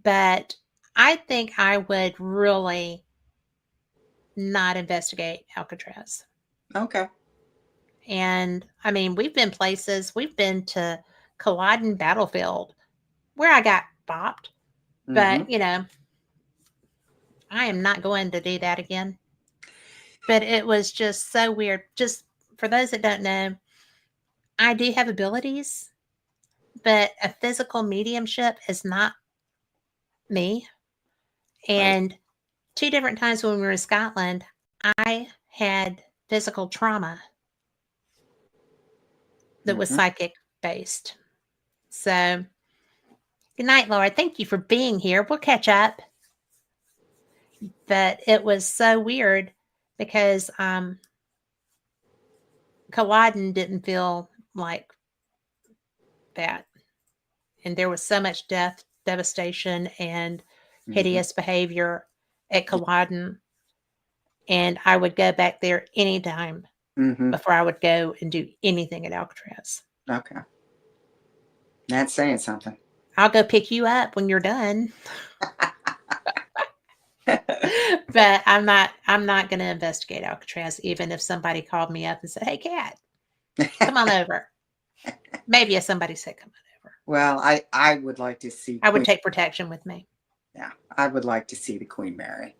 But I think I would really not investigate Alcatraz. Okay. And I mean, we've been places, we've been to Culloden battlefield where I got bopped. Mm-hmm. But, I am not going to do that again. But it was just so weird. Just for those that don't know, I do have abilities, but a physical mediumship is not me. Right. And two different times when we were in Scotland, I had physical trauma that was Mm-hmm. psychic based. So, good night, Laura. Thank you for being here. We'll catch up. But it was so weird because Culloden didn't feel like that. And there was so much death, devastation, and Mm-hmm. hideous behavior at Culloden. And I would go back there anytime Mm-hmm. before I would go and do anything at Alcatraz. Okay. That's saying something. I'll go pick you up when you're done. But I'm not going to investigate Alcatraz, even if somebody called me up and said, "Hey, Kat, come on over." Maybe if somebody said, "Come on over," Well, I would like to see I would Queen. take protection with me. Yeah, I would like to see the Queen Mary.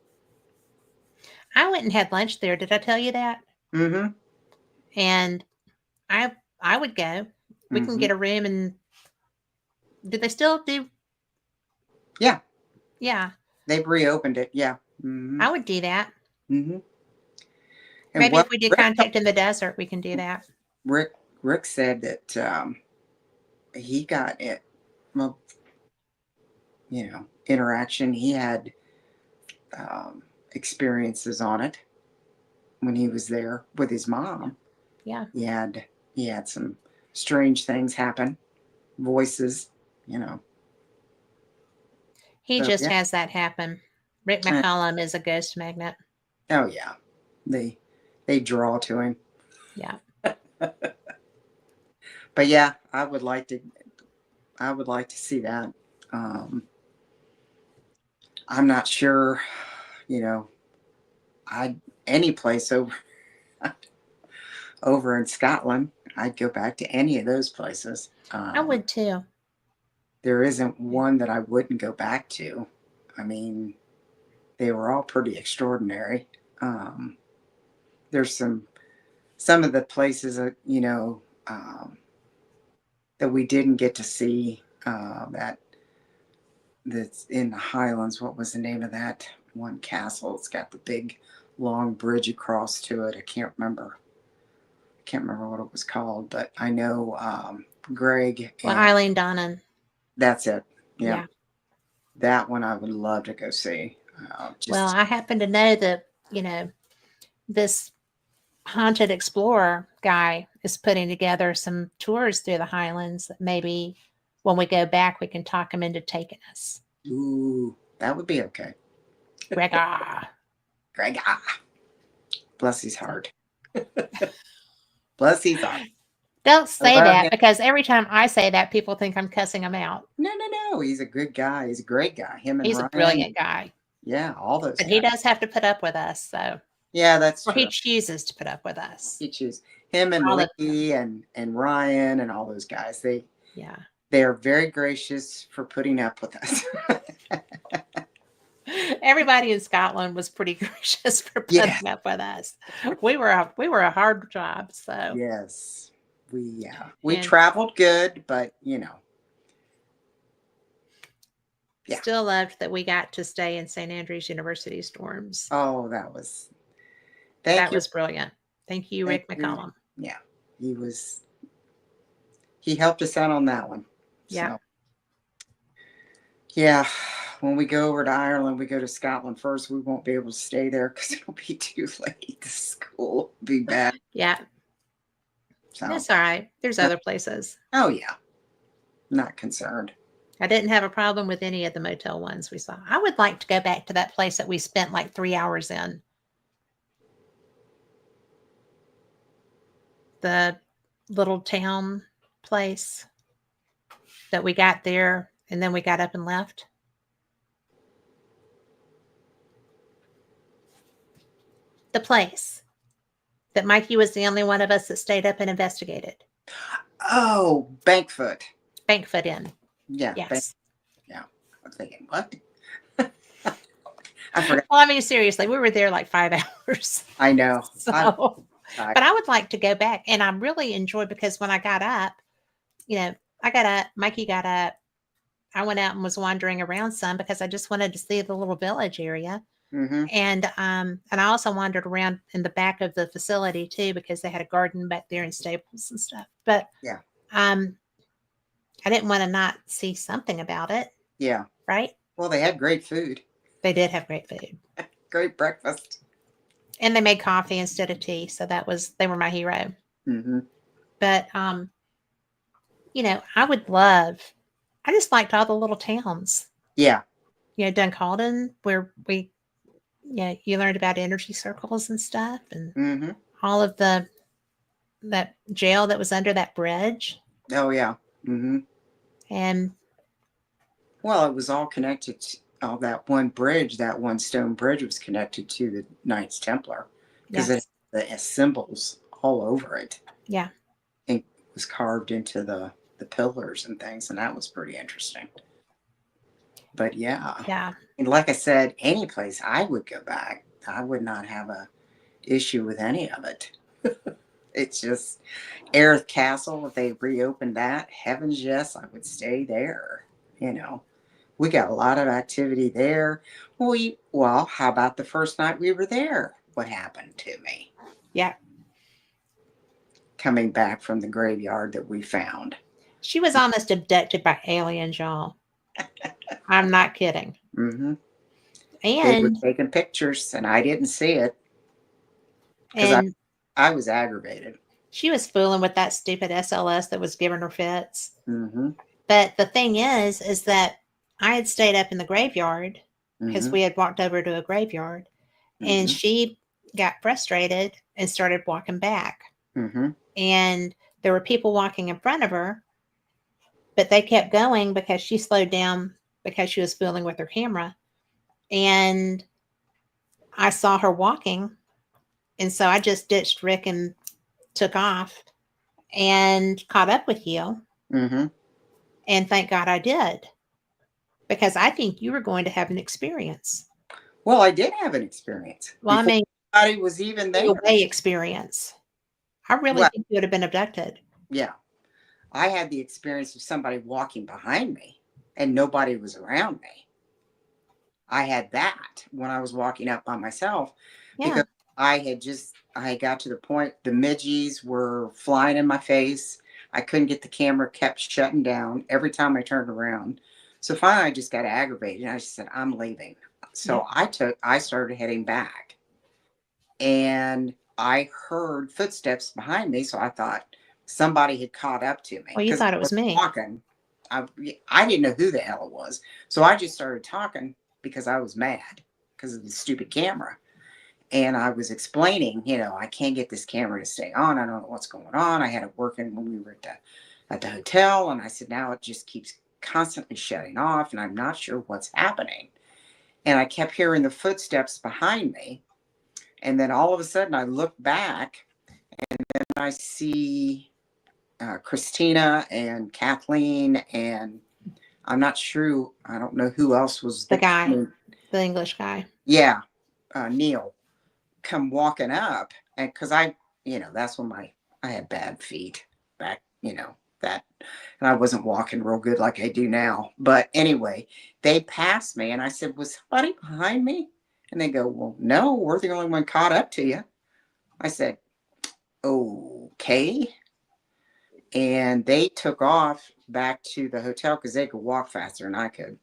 I went and had lunch there. Did I tell you that? Mm-hmm. And I I would go. We can Mm-hmm. get a room, and do they still do? Yeah, Yeah, they've reopened it. Yeah. Mm-hmm. I would do that. Mm-hmm. And Maybe what if we do Contact in the Desert, we can do that. Rick Rick said that he got it. Well, interaction. He had experiences on it when he was there with his mom. Yeah. He had some strange things happen, voices, you know. He So just yeah. has that happen. Rick Eh, McCollum is a ghost magnet. Oh yeah, they draw to him. Yeah. But yeah, I would like to see that. Um, I'm not sure, you know, I any place over in Scotland, I'd go back to any of those places. I would too. There isn't one that I wouldn't go back to. I mean, they were all pretty extraordinary. Um, there's some of the places that we didn't get to see that's in the Highlands. What was the name of that one castle? It's got the big long bridge across to it. I can't remember. What it was called, but I know Greg Well, and Eileen Donnan. that's it. Yeah, Yeah. that one I would love to go see. Well, Just I happen to know that, this haunted explorer guy is putting together some tours through the Highlands that maybe when we go back, we can talk him into taking us. ooh, that would be okay. Gregor. Greg, bless his heart. Bless his heart. Don't I say love that him. because every time I say that, people think I'm cussing him out. No, no, no. He's a good guy. He's a great guy. Him and He's a Ryan. brilliant guy, Yeah, all those but he guys. does have to put up with us. So, Yeah, that's or he true. chooses to put up with us. He chooses him and All of them. Ricky and Ryan and all those guys. Yeah. They are very gracious for putting up with us. Everybody in Scotland was pretty gracious for Yeah. putting up with us. We were a hard job, so Yes. We and traveled good, but yeah. still loved that we got to stay in St. Andrews University storms. Oh, thank That you. was brilliant. Thank you, Thank Rick you. McCollum. Yeah. He helped us out on that one. Yeah. So yeah, when we go over to Ireland, we go to Scotland first. We won't be able to stay there because it'll be too late. The school will be back. Yeah. So, That's all right. There's other places. oh yeah, not concerned. I didn't have a problem with any of the motel ones we saw. I would like to go back to that place that we spent like 3 hours in. The little town place that we got there and then we got up and left. The place that Mikey was the only one of us that stayed up and investigated. Oh, Bankfoot. Bankfoot Inn. Yeah. Yes. Yeah. I'm thinking, what? I forgot. Well, I mean, seriously, we were there like 5 hours. I know. So, but I would like to go back. And I really enjoyed because when I got up, I got up, Mikey got up, I went out and was wandering around some because I just wanted to see the little village area. Mm-hmm. And I also wandered around in the back of the facility too because they had a garden back there and stables and stuff. But Yeah. I didn't want to not see something about it. Yeah. Right? Well, they had great food. They did have great food. Great breakfast. And they made coffee instead of tea, so they were my hero. Mm-hmm. But I just liked all the little towns. Yeah. Dunkalden, where you learned about energy circles and stuff, and Mm-hmm. all of that jail that was under that bridge. Oh yeah. Mm-hmm. And well, it was all connected to that one bridge. That one stone bridge was connected to the Knights Templar because yes. it had the symbols all over it. Yeah. It was carved into the pillars and things, and that was pretty interesting. But Yeah. And like I said, any place I would go back, I would not have a issue with any of it. It's just Aerith Castle. If they reopened that, heavens yes, I would stay there. We got a lot of activity there. Well, how about the first night we were there? What happened to me? Yeah. Coming back from the graveyard that we found. She was almost abducted by aliens, y'all. I'm not kidding. Mm-hmm. They were And taking pictures, and I didn't see it because and I was aggravated. she was fooling with that stupid SLS that was giving her fits. Mm-hmm. But the thing is that I had stayed up in the graveyard because Mm-hmm. we had walked over to a graveyard, and Mm-hmm. she got frustrated and started walking back. Mm-hmm. And there were people walking in front of her, but they kept going because she slowed down because she was fooling with her camera. And I saw her walking, and so I just ditched Rick and took off and caught up with you. Mm-hmm. And thank God I did, because I think you were going to have an experience. Well, I did have an experience. Well, I mean, nobody was even there. Away experience. I really think you would have been abducted. Yeah. I had the experience of somebody walking behind me and nobody was around me. I had that when I was walking up by myself because I got to the point, the midgies were flying in my face. I couldn't get the camera, kept shutting down every time I turned around. So finally I just got aggravated and I just said, I'm leaving. So I started heading back and I heard footsteps behind me. So I thought somebody had caught up to me. Well, you thought it was me. Walking. I didn't know who the hell it was. So I just started talking because I was mad because of the stupid camera. And I was explaining, I can't get this camera to stay on. I don't know what's going on. I had it working when we were at the hotel. And I said, now it just keeps constantly shutting off and I'm not sure what's happening. And I kept hearing the footsteps behind me. And then all of a sudden I look back and then I see Christina and Kathleen and I'm not sure. I don't know who else was the guy, the English guy. Yeah. Neil come walking up. And cause that's when I had bad feet back, that, and I wasn't walking real good like I do now. But anyway, they passed me and I said, was somebody behind me? And they go, well, no, we're the only one caught up to you. I said, okay. And they took off back to the hotel because they could walk faster than I could.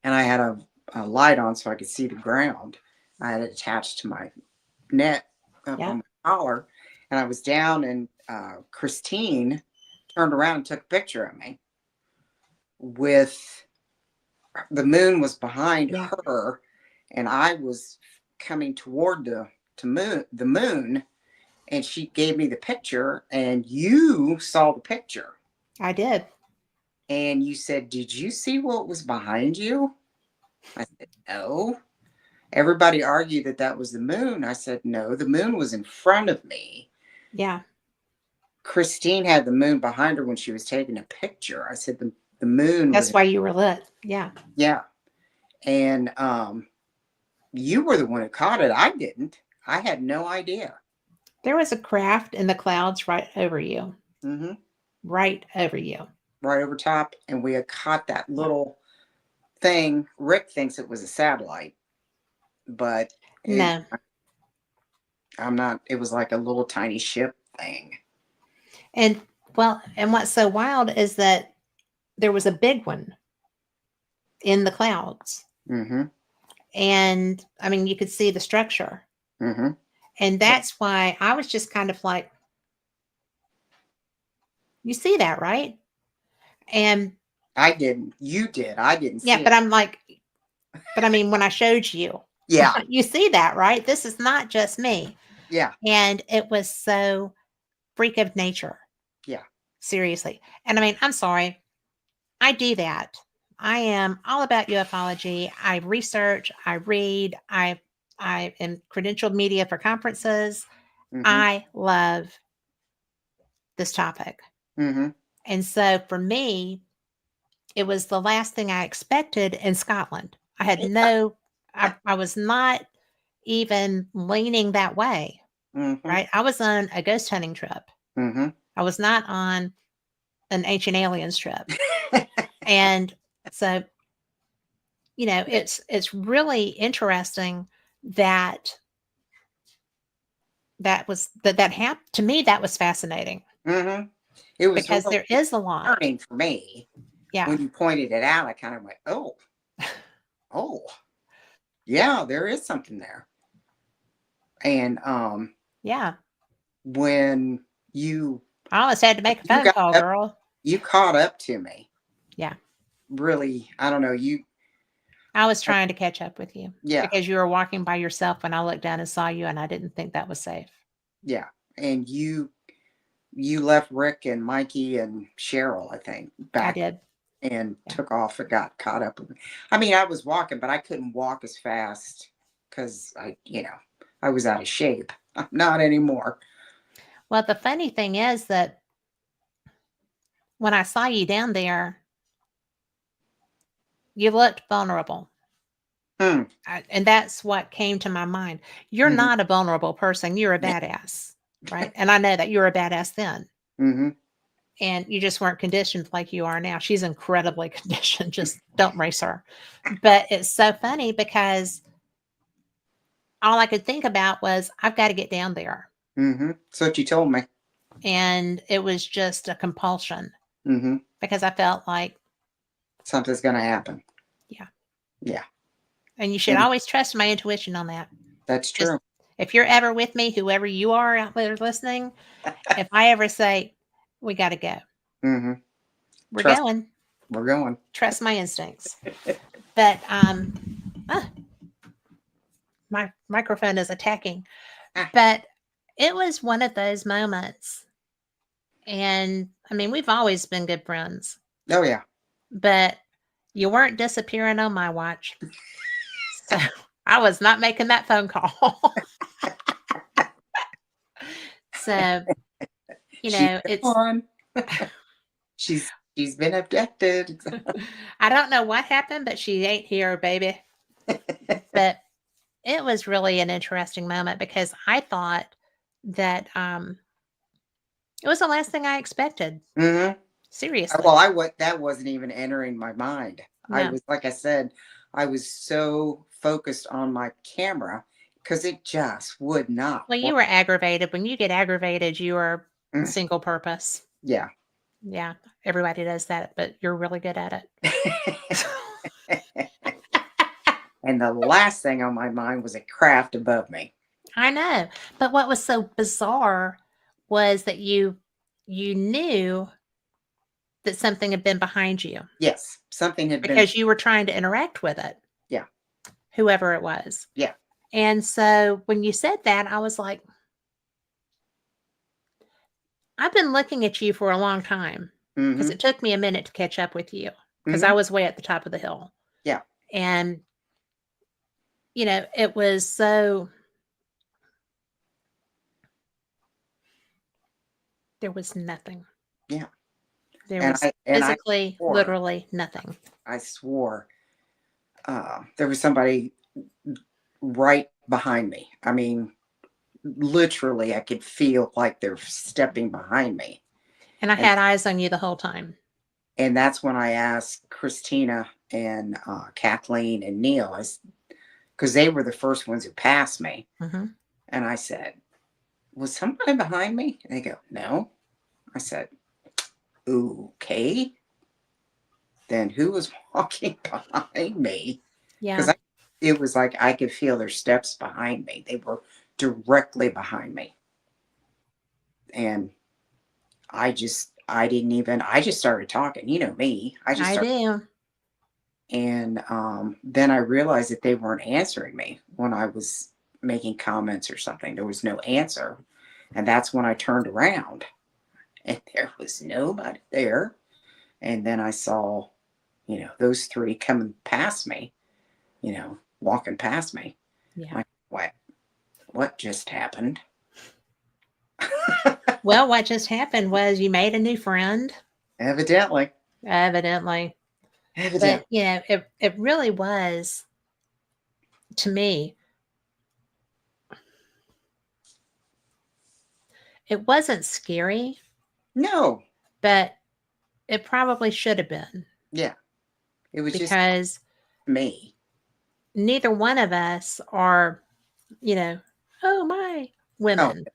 And I had a light on so I could see the ground. I had it attached to my net up on my collar. And I was down and Christine turned around and took a picture of me with the moon was behind her and I was coming toward the moon and she gave me the picture and you saw the picture. I did. And you said, did you see what was behind you? I said, no. Everybody argued that was the moon. I said, no, the moon was in front of me. Yeah. Christine had the moon behind her when she was taking a picture. I said the moon That's was, why you were lit. Yeah. yeah. And you were the one who caught it. I didn't. I had no idea. There was a craft in the clouds right over you. Hmm. Right over you. Right over top. And we had caught that Yeah. little thing. Rick thinks it was a satellite, but No. I'm not, it was like a little tiny ship thing. And well, and what's so wild is that there was a big one in the clouds. Mm-hmm. And I mean, you could see the structure. Mm-hmm. And that's why I was just kind of like, you see that, right? And I didn't. You did. I didn't yeah, see but it. I'm like, but I mean, when I showed you, Yeah. you see that, right? This is not just me. Yeah. And it was so freak of nature. Yeah. Seriously. And I mean, I'm sorry. I do that. I am all about ufology. I research, I read, I am credentialed media for conferences. Mm-hmm. I love this topic. Mm-hmm. And so for me, it was the last thing I expected in Scotland. I had no I was not even leaning that way, Mm-hmm. right? I was on a ghost hunting trip. Mm-hmm. I was not on an ancient aliens trip. And so, it's really interesting that that happened to me. That was fascinating Mm-hmm. It was because really there is a lot. learning for me. Yeah. When you pointed it out, I kind of went, oh, yeah, there is something there. And Yeah. when you I almost had to make a you phone got call, up, girl. you caught up to me. Yeah. Really, I don't know. I was trying to catch up with you Yeah, because you were walking by yourself when I looked down and saw you, and I didn't think that was safe. yeah. And you left Rick and Mikey and Cheryl, I think, I back did. and Yeah. took off and got caught up with me. I mean, I was walking, but I couldn't walk as fast because I was out of shape. I'm not anymore. Well, the funny thing is that when I saw you down there, you looked vulnerable. Hmm. And that's what came to my mind. You're Mm-hmm. not a vulnerable person. You're a badass, right? And I know that you're a badass then. Mm-hmm. And you just weren't conditioned like you are now. She's incredibly conditioned. Just don't race her. But it's so funny because all I could think about was, I've got to get down there. Mm-hmm. So what you told me. And it was just a compulsion Mm-hmm. because I felt like, Something's gonna happen. yeah. Yeah. And you should And always trust my intuition on that. that's Just true. if you're ever with me, whoever you are out there listening, if I ever say, we got to go, Mm-hmm. we're Trust. going. We're going. Trust my instincts. But my microphone is attacking. Ah. But it was one of those moments. And I mean, we've always been good friends, Oh yeah. but you weren't disappearing on my watch. So I was not making that phone call. So, She's it's, gone. She's been abducted. I don't know what happened, but she ain't here, baby. But it was really an interesting moment because I thought that it was the last thing I expected. Mm-hmm. Seriously. Well, that wasn't even entering my mind. I No. was, like I said, I was so focused on my camera because it just would not Well, you work. were aggravated. When you get aggravated, you are Mm. single purpose. Yeah. Yeah. Everybody does that, but you're really good at it. And the last thing on my mind was a craft above me. I know. But what was so bizarre was that you knew that something had been behind you Yes, something had been. because you were trying to interact with it, Yeah. whoever it was. Yeah. And so when you said that, I was like, I've been looking at you for a long time because Mm-hmm. it took me a minute to catch up with you because Mm-hmm. I was way at the top of the hill. Yeah. And, it was so, There was nothing. Yeah. There And was I physically, swore, literally nothing. I swore, there was somebody right behind me. I mean, literally, I could feel like they're stepping behind me. And I And had eyes on you the whole time. that's when I asked Christina and Kathleen and Neil, because they were the first ones who passed me. Mm-hmm. And I said, "Was somebody behind me?" And they go, "No." I said, "Okay, then who was walking behind me?" Yeah. Because it was like I could feel their steps behind me. They were directly behind me. And I didn't even, I just started talking. You know me. I just I started. do. And then I realized that they weren't answering me when I was making comments or something. There was no answer. And that's when I turned around and there was nobody there. And then I saw, those three coming past me, walking past me. Yeah. Like, what just happened? Well, what just happened was you made a new friend, Evidently. evidently. But, Evidently. it really was, to me, it wasn't scary, No. but it probably should have been Yeah. It was just because me. neither one of us are, you know, oh my, Oh, women,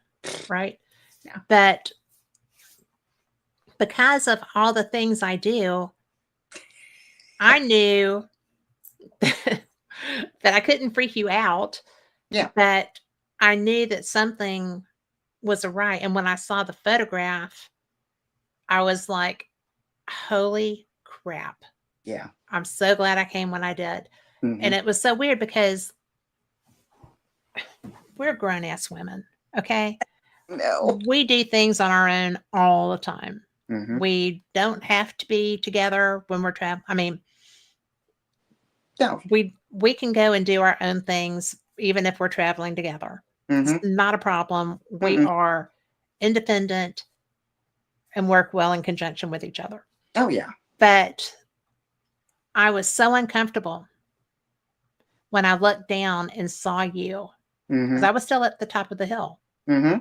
right? yeah. But because of all the things I do, I knew that I couldn't freak you out, Yeah. but I knew that something was awry. And when I saw the photograph, I was like, holy crap. Yeah. I'm so glad I came when I did. Hmm. And it was so weird because we're grown ass women. Okay. No. We do things on our own all the time. Hmm. We don't have to be together when we're traveling. I mean, No. we can go and do our own things even if we're traveling together. It's Hmm. not a problem. We Mm-mm. are independent and work well in conjunction with each other. Oh, yeah. But I was so uncomfortable when I looked down and saw you because Hmm. I was still at the top of the hill Hmm.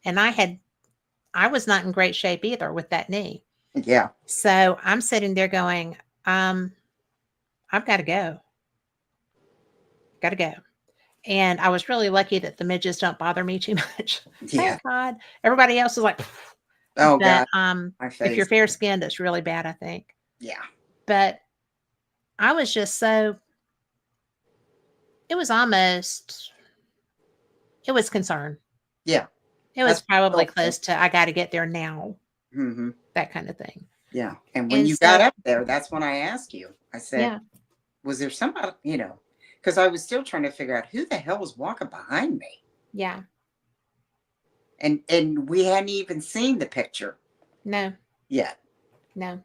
and I was not in great shape either with that knee. Yeah. So I'm sitting there going, um, I've got to go. Got to go. And I was really lucky that the midges don't bother me too much. Yeah. Thank God. Everybody else is like, Oh, but God. My if you're face. fair skinned, it's really bad, I think. Yeah. But I was just so, it was almost, it was concern. Yeah. It was That's probably so close to, I got to get there now, hmm. that kind of thing. Yeah. And when And you got so, up there, that's when I asked you. I said, yeah, was there somebody, because I was still trying to figure out who the hell was walking behind me. yeah, And we hadn't even seen the picture no, yet. no.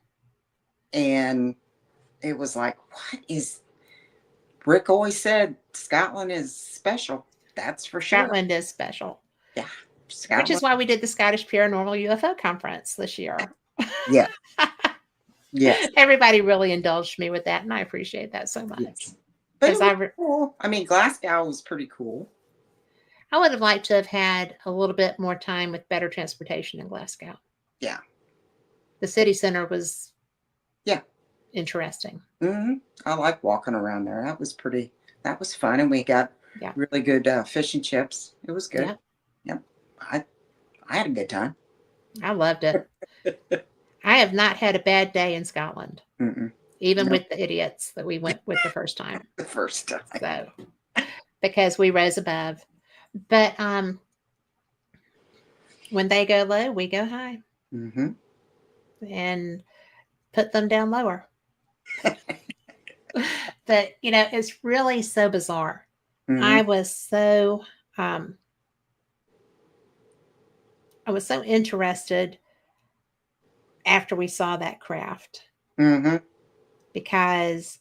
And it was like, what is Rick always said Scotland is special. That's for sure. Scotland is special, Yeah. which is Scotland. why we did the Scottish Paranormal UFO Conference this year. Yeah. Yes. Everybody really indulged me with that, and I appreciate that so much Yes. But because it was cool. I mean, Glasgow was pretty cool. I would have liked to have had a little bit more time with better transportation in Glasgow. Yeah. The city center was Yeah. interesting. Hmm. I like walking around there. That was fun. And we got Yeah, really good fish and chips. It was good. yeah, Yep. I, I had a good time. I loved it. I have not had a bad day in Scotland, Mm-mm. even No, with the idiots that we went with the first time. the first time. So, because we rose above. But when they go low, we go high Hmm. and put them down lower. But it's really so bizarre. Hmm. I was so um, I was so interested after we saw that craft Hmm. because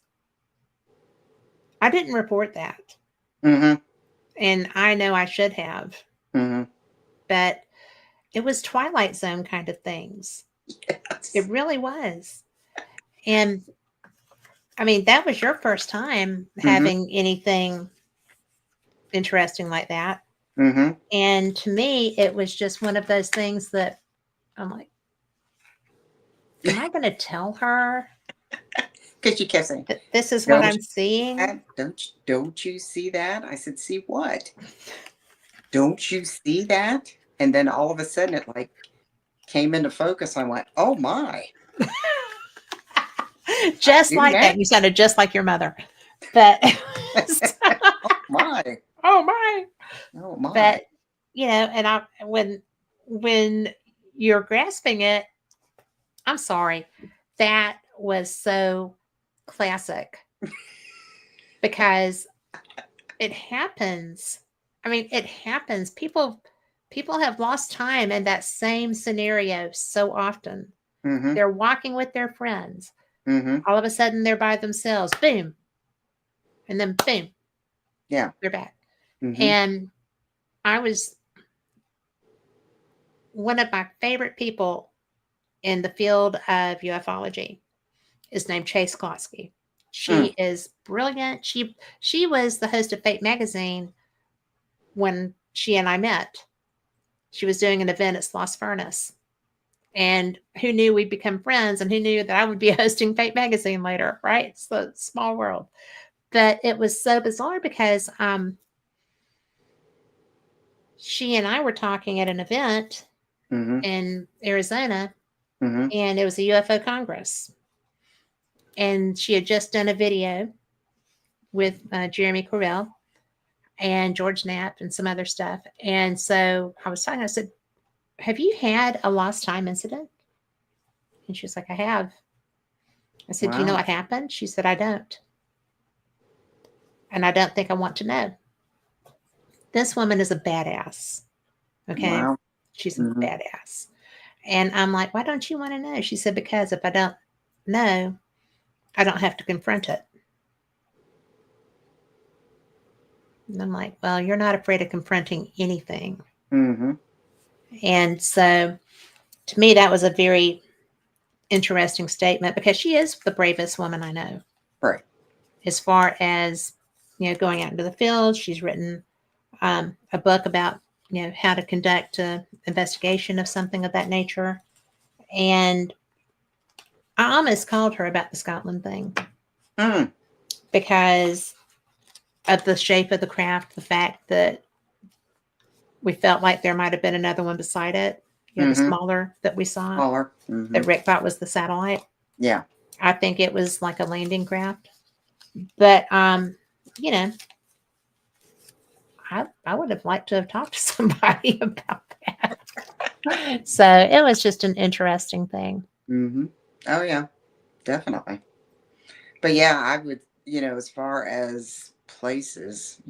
I didn't report that, Hmm. and I know I should have, Hmm. but it was Twilight Zone kind of things. Yes. It really was. And I mean, that was your first time having anything interesting like that. Mm-hmm. And to me, it was just one of those things that I'm like, am I going to tell her Because you kept saying, that this is what "Don't I'm you seeing? that? Don't you see that?" I said, "See what? Don't you see that?" And then all of a sudden, it like came into focus. I went, "Oh my, Just do like that? that. You sounded just like your mother. But, Oh my, oh my. oh my." But, and when you're grasping it, I'm sorry. That was so classic because it happens. I mean, it happens. People have lost time in that same scenario so often. Mm-hmm. They're walking with their friends. Mm-hmm. All of a sudden they're by themselves. Boom. And then boom, Yeah. they're back. Mm-hmm. And I was one of my favorite people in the field of ufology is named Chase Klotsky. Mm. She is brilliant. She was the host of Fate magazine when she and I met. She was doing an event at Lost Furnace. And who knew we'd become friends and who knew that I would be hosting Fate magazine later, right? It's a small world. But it was so bizarre because she and I were talking at an event Mm-hmm. in Arizona, Mm-hmm. and it was a UFO Congress. And she had just done a video with Jeremy Corbell and George Knapp and some other stuff. And so I was talking, I said, have you had a lost time incident? And she was like, I have. I said, do you know Wow. what happened? She said, I don't. And I don't think I want to know. This woman is a badass. Okay. Wow. She's a Mm-hmm. badass. And I'm like, why don't you want to know? She said, because if I don't know, I don't have to confront it. And I'm like, well, you're not afraid of confronting anything. Mm-hmm. And so to me, that was a very interesting statement because she is the bravest woman I know. Right. As far as, going out into the field, she's written a book about, how to conduct an investigation of something of that nature. And I almost called her about the Scotland thing Mm. because of the shape of the craft, the fact that we felt like there might have been another one beside it, the Mm-hmm. smaller that we saw, Caller. Mm-hmm. that Rick thought was the satellite. Yeah. I think it was like a landing craft. But, you know, I would have liked to have talked to somebody about that. So it was just an interesting thing. Mm-hmm. Oh yeah, definitely. But yeah, I would, as far as places,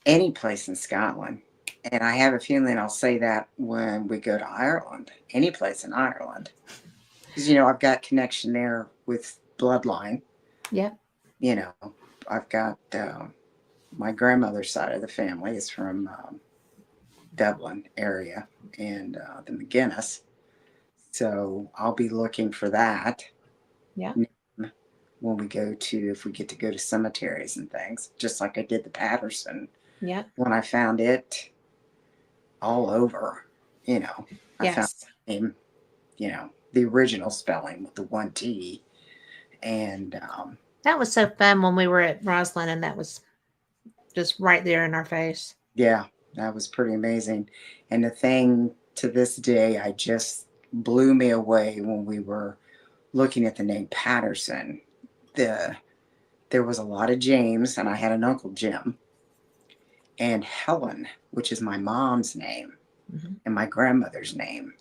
any place in Scotland. And I have a feeling I'll say that when we go to Ireland, any place in Ireland. Because, I've got connection there with bloodline. Yeah. You know, I've got my grandmother's side of the family is from Dublin area and the McGuinness. So I'll be looking for that. Yeah. When we go to, if we get to go to cemeteries and things, just like I did the Patterson. Yeah. When I found it all over, I found Yes. the name, the original spelling with the 1T. And That was so fun when we were at Roslyn and that was just right there in our face. yeah, that was pretty amazing. And the thing to this day, I just blew me away when we were looking at the name Patterson. There was a lot of James, and I had an uncle Jim, and Helen, which is my mom's name, Mm-hmm. and my grandmother's name.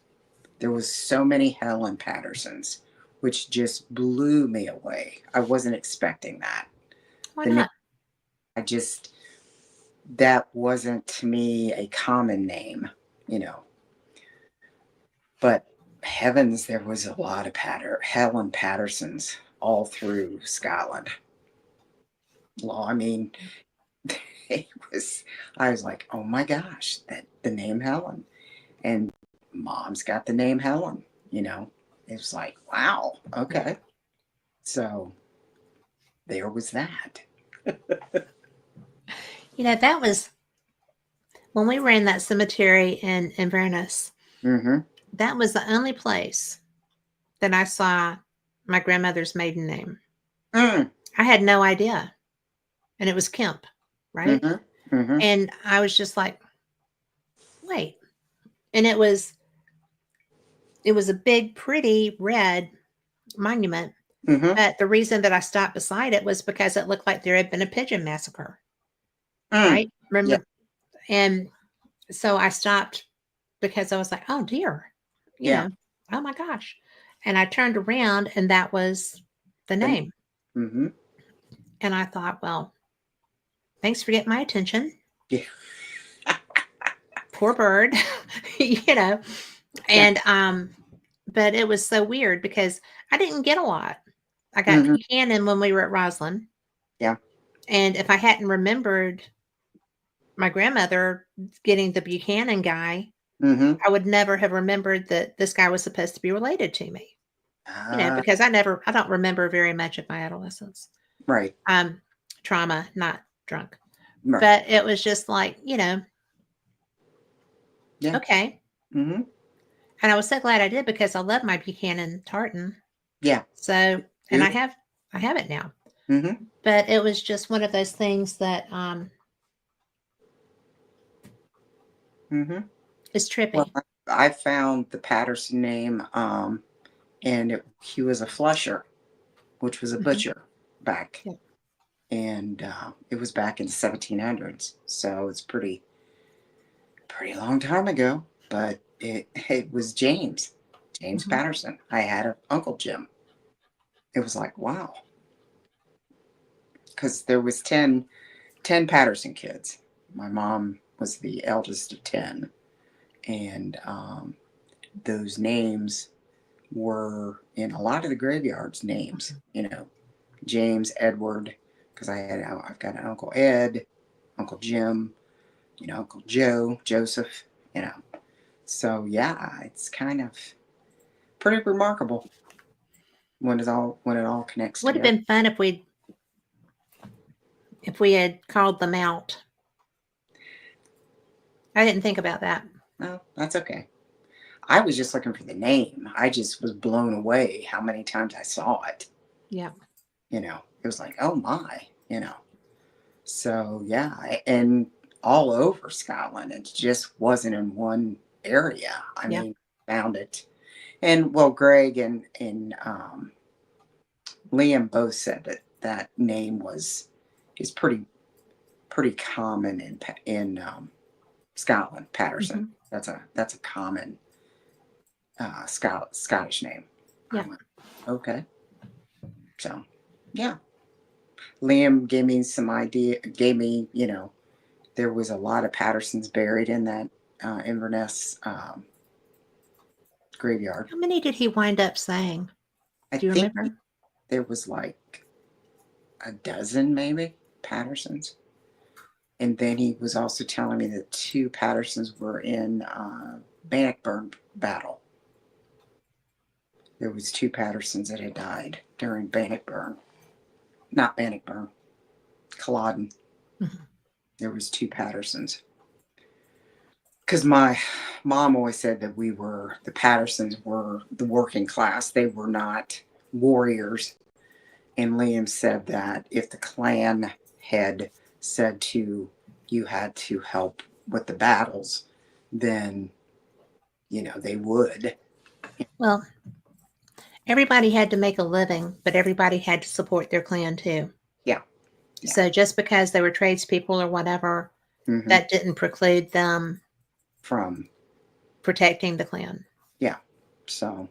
There was so many Helen Pattersons, which just blew me away. I wasn't expecting that. Why The name, not? I just that wasn't to me a common name, you know. But heavens, there was a lot of Helen Pattersons all through Scotland. Well, I mean, it was, I was like, oh my gosh, that the name Helen. And mom's got the name Helen, you know. It was like, wow, okay. So there was that. That was when we were in that cemetery in Inverness. Mm-hmm. That was the only place that I saw my grandmother's maiden name. Mm. I had no idea. And it was Kemp, right? Mm-hmm. Mm-hmm. And I was just like, wait. And it was a big, pretty red monument. Mm-hmm. But the reason that I stopped beside it was because it looked like there had been a pigeon massacre, Mm. right? Yeah. Remember? And so I stopped because I was like, oh dear, you Yeah. know, oh my gosh. And I turned around and that was the The, name. mm-hmm. And I thought, well, thanks for getting my attention. Yeah. Poor bird, you know. Yeah. And but it was so weird because I didn't get a lot. I got Mm-hmm. Buchanan when we were at Roslyn. Yeah. And if I hadn't remembered my grandmother getting the Buchanan guy, Mm-hmm. I would never have remembered that this guy was supposed to be related to me. Uh, Because I don't remember very much of my adolescence. right. Trauma, not drunk. Right. But it was just like, Yeah. okay. Mm-hmm. And I was so glad I did because I love my Buchanan tartan. Yeah. So, and I Beautiful. have it now. Mm-hmm. But it was just one of those things that Mm-hmm. is Well, trippy. I found the Patterson name, and he was a flusher, which was a Mhm. butcher back, Yeah. and it was back in the 1700s. So it's pretty long time ago. But it was James Mhm. Patterson. I had an Uncle Jim. It was like, wow, because there was ten Patterson kids. My mom was the eldest of 10, and those names were in a lot of the graveyards. Names, James, Edward, because I've got an Uncle Ed, Uncle Jim, Uncle Joe, Joseph, you know. So yeah, it's kind of pretty remarkable when it all connects Would have together. been fun if we had called them out. I didn't think about that. No, that's okay. I was just looking for the name. I just was blown away how many times I saw it. Yeah. It was like, oh my. So yeah, and all over Scotland. It just wasn't in one area. I Yeah. mean, found it, and well, Greg and Liam both said that that name is pretty common in Scotland. Patterson. Hmm. That's a common Scottish name. I Yeah. went, okay. So yeah, Liam gave me some idea. Gave me there was a lot of Pattersons buried in that Inverness graveyard. How many did he wind up saying? I Do you think remember? there was like a dozen maybe Pattersons. And then he was also telling me that two Pattersons were in Bannockburn battle. There was two Pattersons that had died during Bannockburn. Not Bannockburn, Culloden. Mhm. There was two Pattersons. Because my mom always said that the Pattersons were the working class. They were not warriors. And Liam said that if the clan had said you had to help with the battles, then they would. Well, everybody had to make a living, but everybody had to support their clan too. Yeah, yeah. So just because they were tradespeople or whatever, Hmm. that didn't preclude them From protecting the clan. yeah. So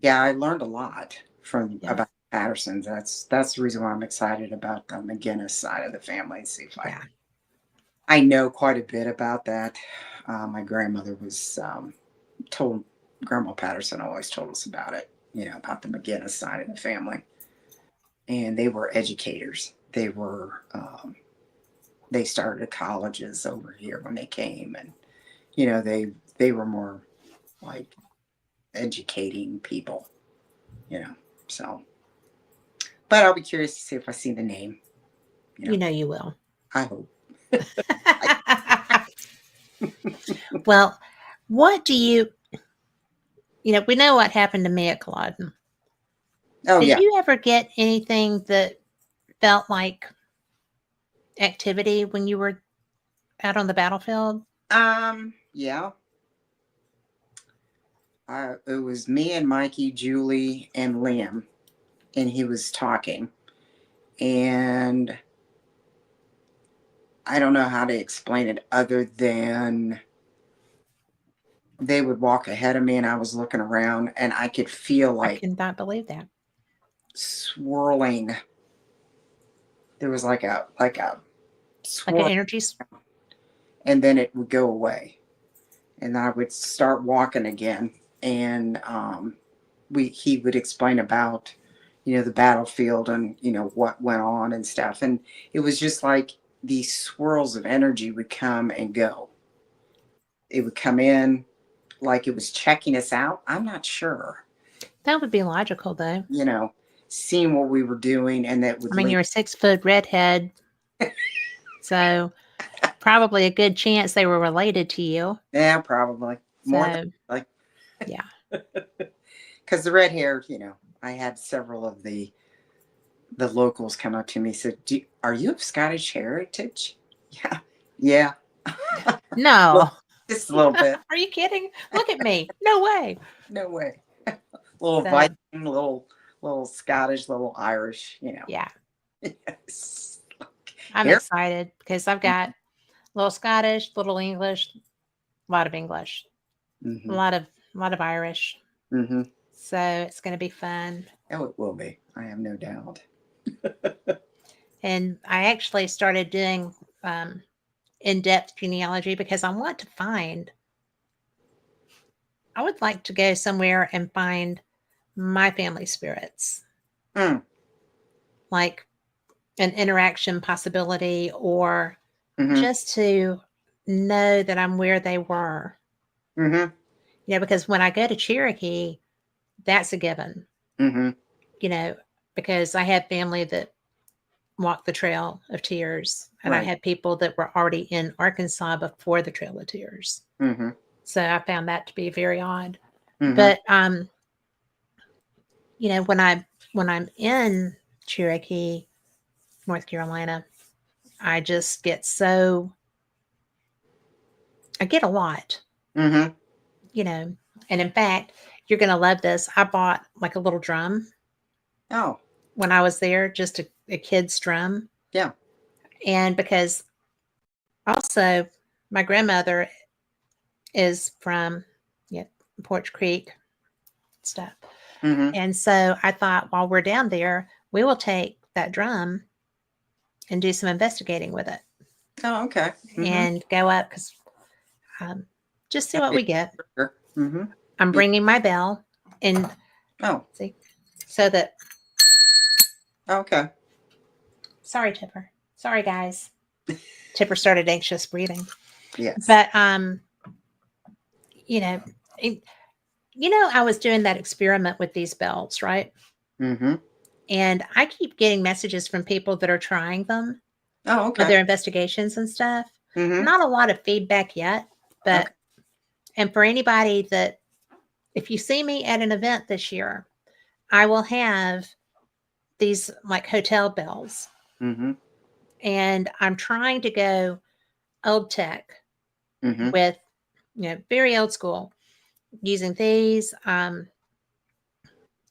yeah, I learned a lot from Yeah. about Pattersons. That's the reason why I'm excited about the McGinnis side of the family. See if Yeah. I know quite a bit about that. My grandmother was told Grandma Patterson always told us about it. About the McGinnis side of the family, and they were educators. They were they started colleges over here when they came, and you know they were more like educating people, you know. So, but I'll be curious to see if I see the name. You You know, know you will. I hope. I, Well, what do we know what happened to me at Culloden. oh Did yeah. you ever get anything that felt like activity when you were out on the battlefield? Yeah. It was me and Mikey, Julie, and Liam, and he was talking, and I don't know how to explain it other than they would walk ahead of me, and I was looking around, and I could feel I like cannot believe that. swirling. There was like a Like an swirl, energy. and then it would go away, and I would start walking again, and we he would explain about the battlefield and what went on and stuff, and it was just like these swirls of energy would come and go. It would come in like it was checking us out. I'm not sure, That would be logical, though. you know, seeing what we were doing, and that I would mean, lead. you're a 6-foot redhead, so probably a good chance they were related to you. Yeah, probably more than So, like yeah. because the red hair, I had several of the locals come up to me and said, "Are you of Scottish heritage?" Yeah, yeah, No. just a little bit. Are you kidding? Look at me. No way. No way. Little So, Viking, little Scottish, little Irish. yeah, Yes. I'm Here. excited because I've got a little Scottish, little English, a lot of English, a Mm-hmm. lot of Irish. Mm-hmm. So it's going to be fun. Oh, it will be. I have no doubt. And I actually started doing um, in-depth genealogy because I would like to go somewhere and find my family spirits, Mm. like an interaction possibility, or Mm-hmm. just to know that I'm where they were. Mm-hmm. Because when I go to Cherokee, that's a given, Mm-hmm. you know, because I have family that walked the Trail of Tears, and I Right. had people that were already in Arkansas before the Trail of Tears. Mm-hmm. So I found that to be very odd. Mm-hmm. But when I'm in Cherokee, North Carolina, I just get I get a lot, Mm-hmm. you know. And in fact, you're gonna love this. I bought like a little drum Oh, when I was there, just a kid's drum. yeah. And because also my grandmother is from Porch Creek stuff. Mm-hmm. And so I thought while we're down there, we will take that drum and do some investigating with it Oh, okay. Mm-hmm. and go up because just see what we get. Mm-hmm. I'm Yeah. bringing my bell and Oh, see so that okay. sorry, Tipper. Sorry, guys. Tipper started anxious breathing. Yes. But you know, it, I was doing that experiment with these bells, right? Mm-hmm. And I keep getting messages from people that are trying them Oh, with okay. their investigations and stuff. Mm-hmm. Not a lot of feedback yet, Okay. but and for anybody that if you see me at an event this year, I will have these like hotel bells. Mm-hmm. And I'm trying to go old tech Mm-hmm. with, very old school, using these,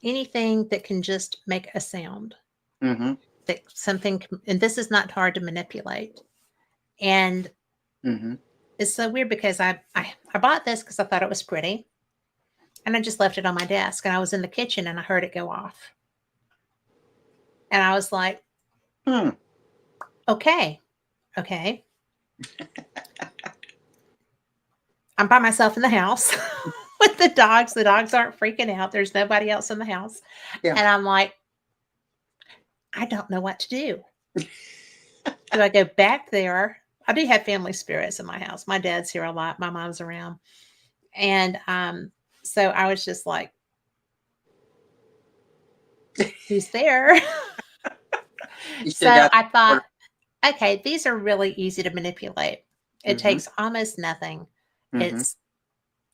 anything that can just make a sound, Mm-hmm. that something, and this is not hard to manipulate. And Mm-hmm. it's so weird because I bought this because I thought it was pretty. And I just left it on my desk and I was in the kitchen and I heard it go off. And I was like, Hmm. okay, okay. I'm by myself in the house with the dogs. The dogs aren't freaking out. There's nobody else in the house. Yeah. And I'm like, I don't know what to do. do I go back there? I do have family spirits in my house. My dad's here a lot. My mom's around. And so I was just like, who's there? You should So have got I thought, the okay, these are really easy to manipulate. It mm-hmm, takes almost nothing. mm-hmm, It's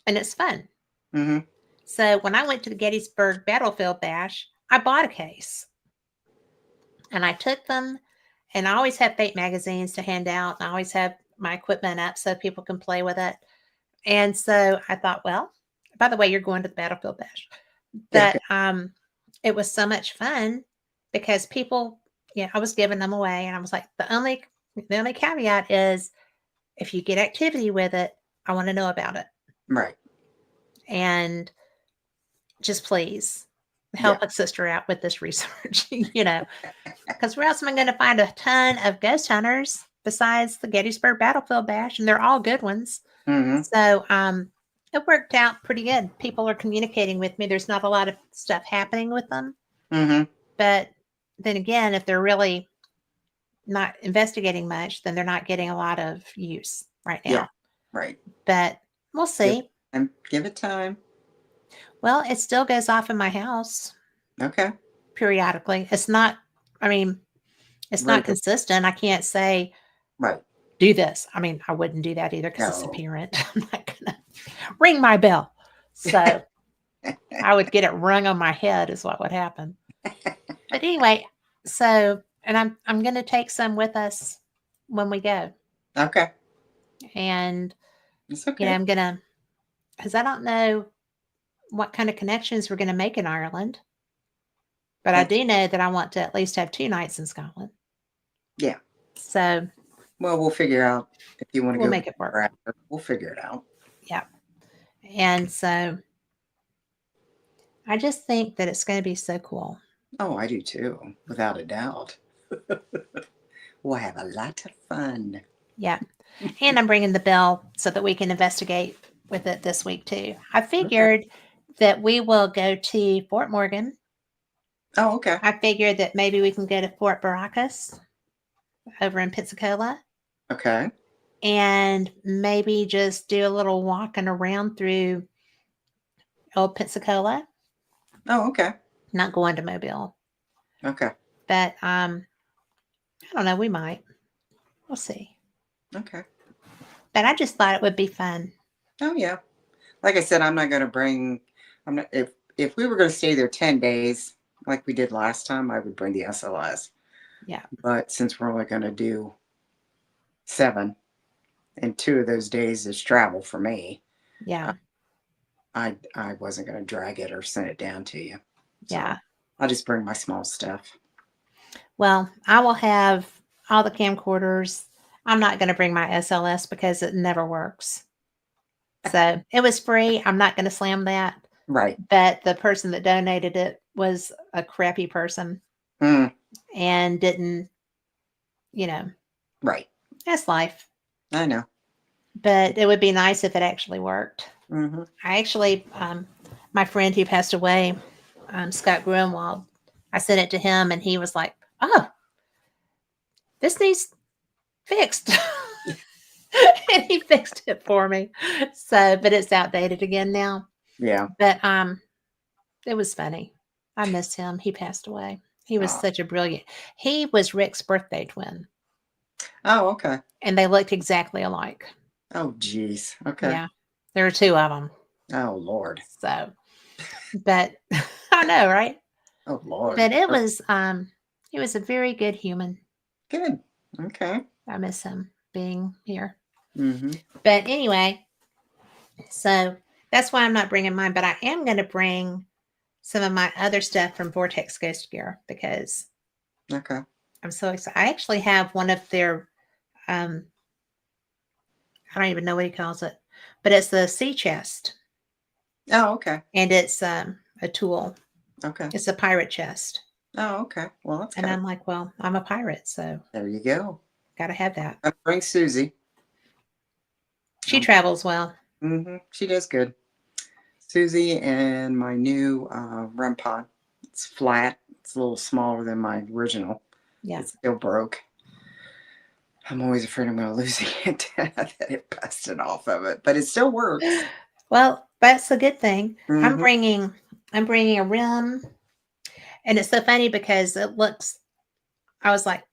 and it's fun. mm-hmm. So when I went to the Gettysburg Battlefield Bash, I bought a case and I took them, and I always have fake magazines to hand out. And I always have my equipment up so people can play with it. And so I thought, well, by the way, you're going to the Battlefield Bash. But it was so much fun because people, I was giving them away, and I was like, the only caveat is if you get activity with it, I want to know about it. Right. And just please Yeah. help a sister out with this research, because where else am I going to find a ton of ghost hunters besides the Gettysburg Battlefield Bash? And they're all good ones. Mm-hmm. So it worked out pretty good. People are communicating with me. There's not a lot of stuff happening with them. Mm-hmm. But then again, if they're really not investigating much, then they're not getting a lot of use right now. Yeah. Right. But we'll see. And give it time. Well, it still goes off in my house Okay. periodically. It's not, I mean, it's not Regular. consistent. I can't say, Right. do this. I mean, I wouldn't do that either because it's a No. parent. I'm not going to ring my bell. So I would get it rung on my head is what would happen. But anyway, so and I'm going to take some with us when we go. Okay. And It's okay. I'm going to, because I don't know what kind of connections we're going to make in Ireland. But I do know that I want to at least have 2 nights in Scotland. Yeah. So Well, we'll figure out if you want to we'll go make it work. after. We'll figure it out. Yeah. And so I just think that it's going to be so cool. Oh, I do too, without a doubt. We'll have a lot of fun. Yeah. And I'm bringing the bell so that we can investigate with it this week too. I figured that we will go to Fort Morgan. Oh, okay. I figured that maybe we can go to Fort Baracus over in Pensacola. Okay. And maybe just do a little walking around through old Pensacola. Oh, okay. Not going to Mobile. Okay. But I don't know, we might. We'll see. Okay. But I just thought it would be fun. Oh, yeah. Like I said, I'm not going to bring. I'm not. If we were going to stay there 10 days, like we did last time, I would bring the SLS. Yeah. But since we're only going to do 7, and 2 of those days is travel for me. Yeah. I wasn't going to drag it or send it down to you. So Yeah. I'll just bring my small stuff. Well, I will have all the camcorders. I'm not going to bring my SLS because it never works. So it was free. I'm not going to slam that. Right. But the person that donated it was a crappy person and didn't, Right. That's life. I know. But it would be nice if it actually worked. Mm-hmm. I actually, my friend who passed away, Scott Grunwald, I sent it to him and he was like, oh, this needs fixed. And he fixed it for me. So, but it's outdated again now. Yeah. But it was funny. I miss him. He passed away. He was such a brilliant. He was Rick's birthday twin. Oh, okay. And they looked exactly alike. Oh, geez. Okay. Yeah. There were 2 of them. Oh, Lord. So, but I know, right? Oh, Lord. But it was he was a very good human. Good. Okay. I miss him being here. Mm-hmm. But anyway, so that's why I'm not bringing mine, but I am going to bring some of my other stuff from Vortex Ghost Gear because Okay. I'm so excited. I actually have one of their I don't even know what he calls it, but it's the sea chest. Oh, okay. And it's a tool. Okay. It's a pirate chest. Oh, okay. Well, that's And good. I'm like, well, I'm a pirate, so There you go. got to have that. I bring Susie. She travels well. Mm-hmm. She does good. Susie and my new REM pod. It's flat. It's a little smaller than my original. Yeah. It still broke. I'm always afraid I'm going to lose the antenna that it busted off of it, but it still works. Well, that's a good thing. I'm Mm-hmm. bringing I'm bringing a rim, and it's so funny because it looks. I was like,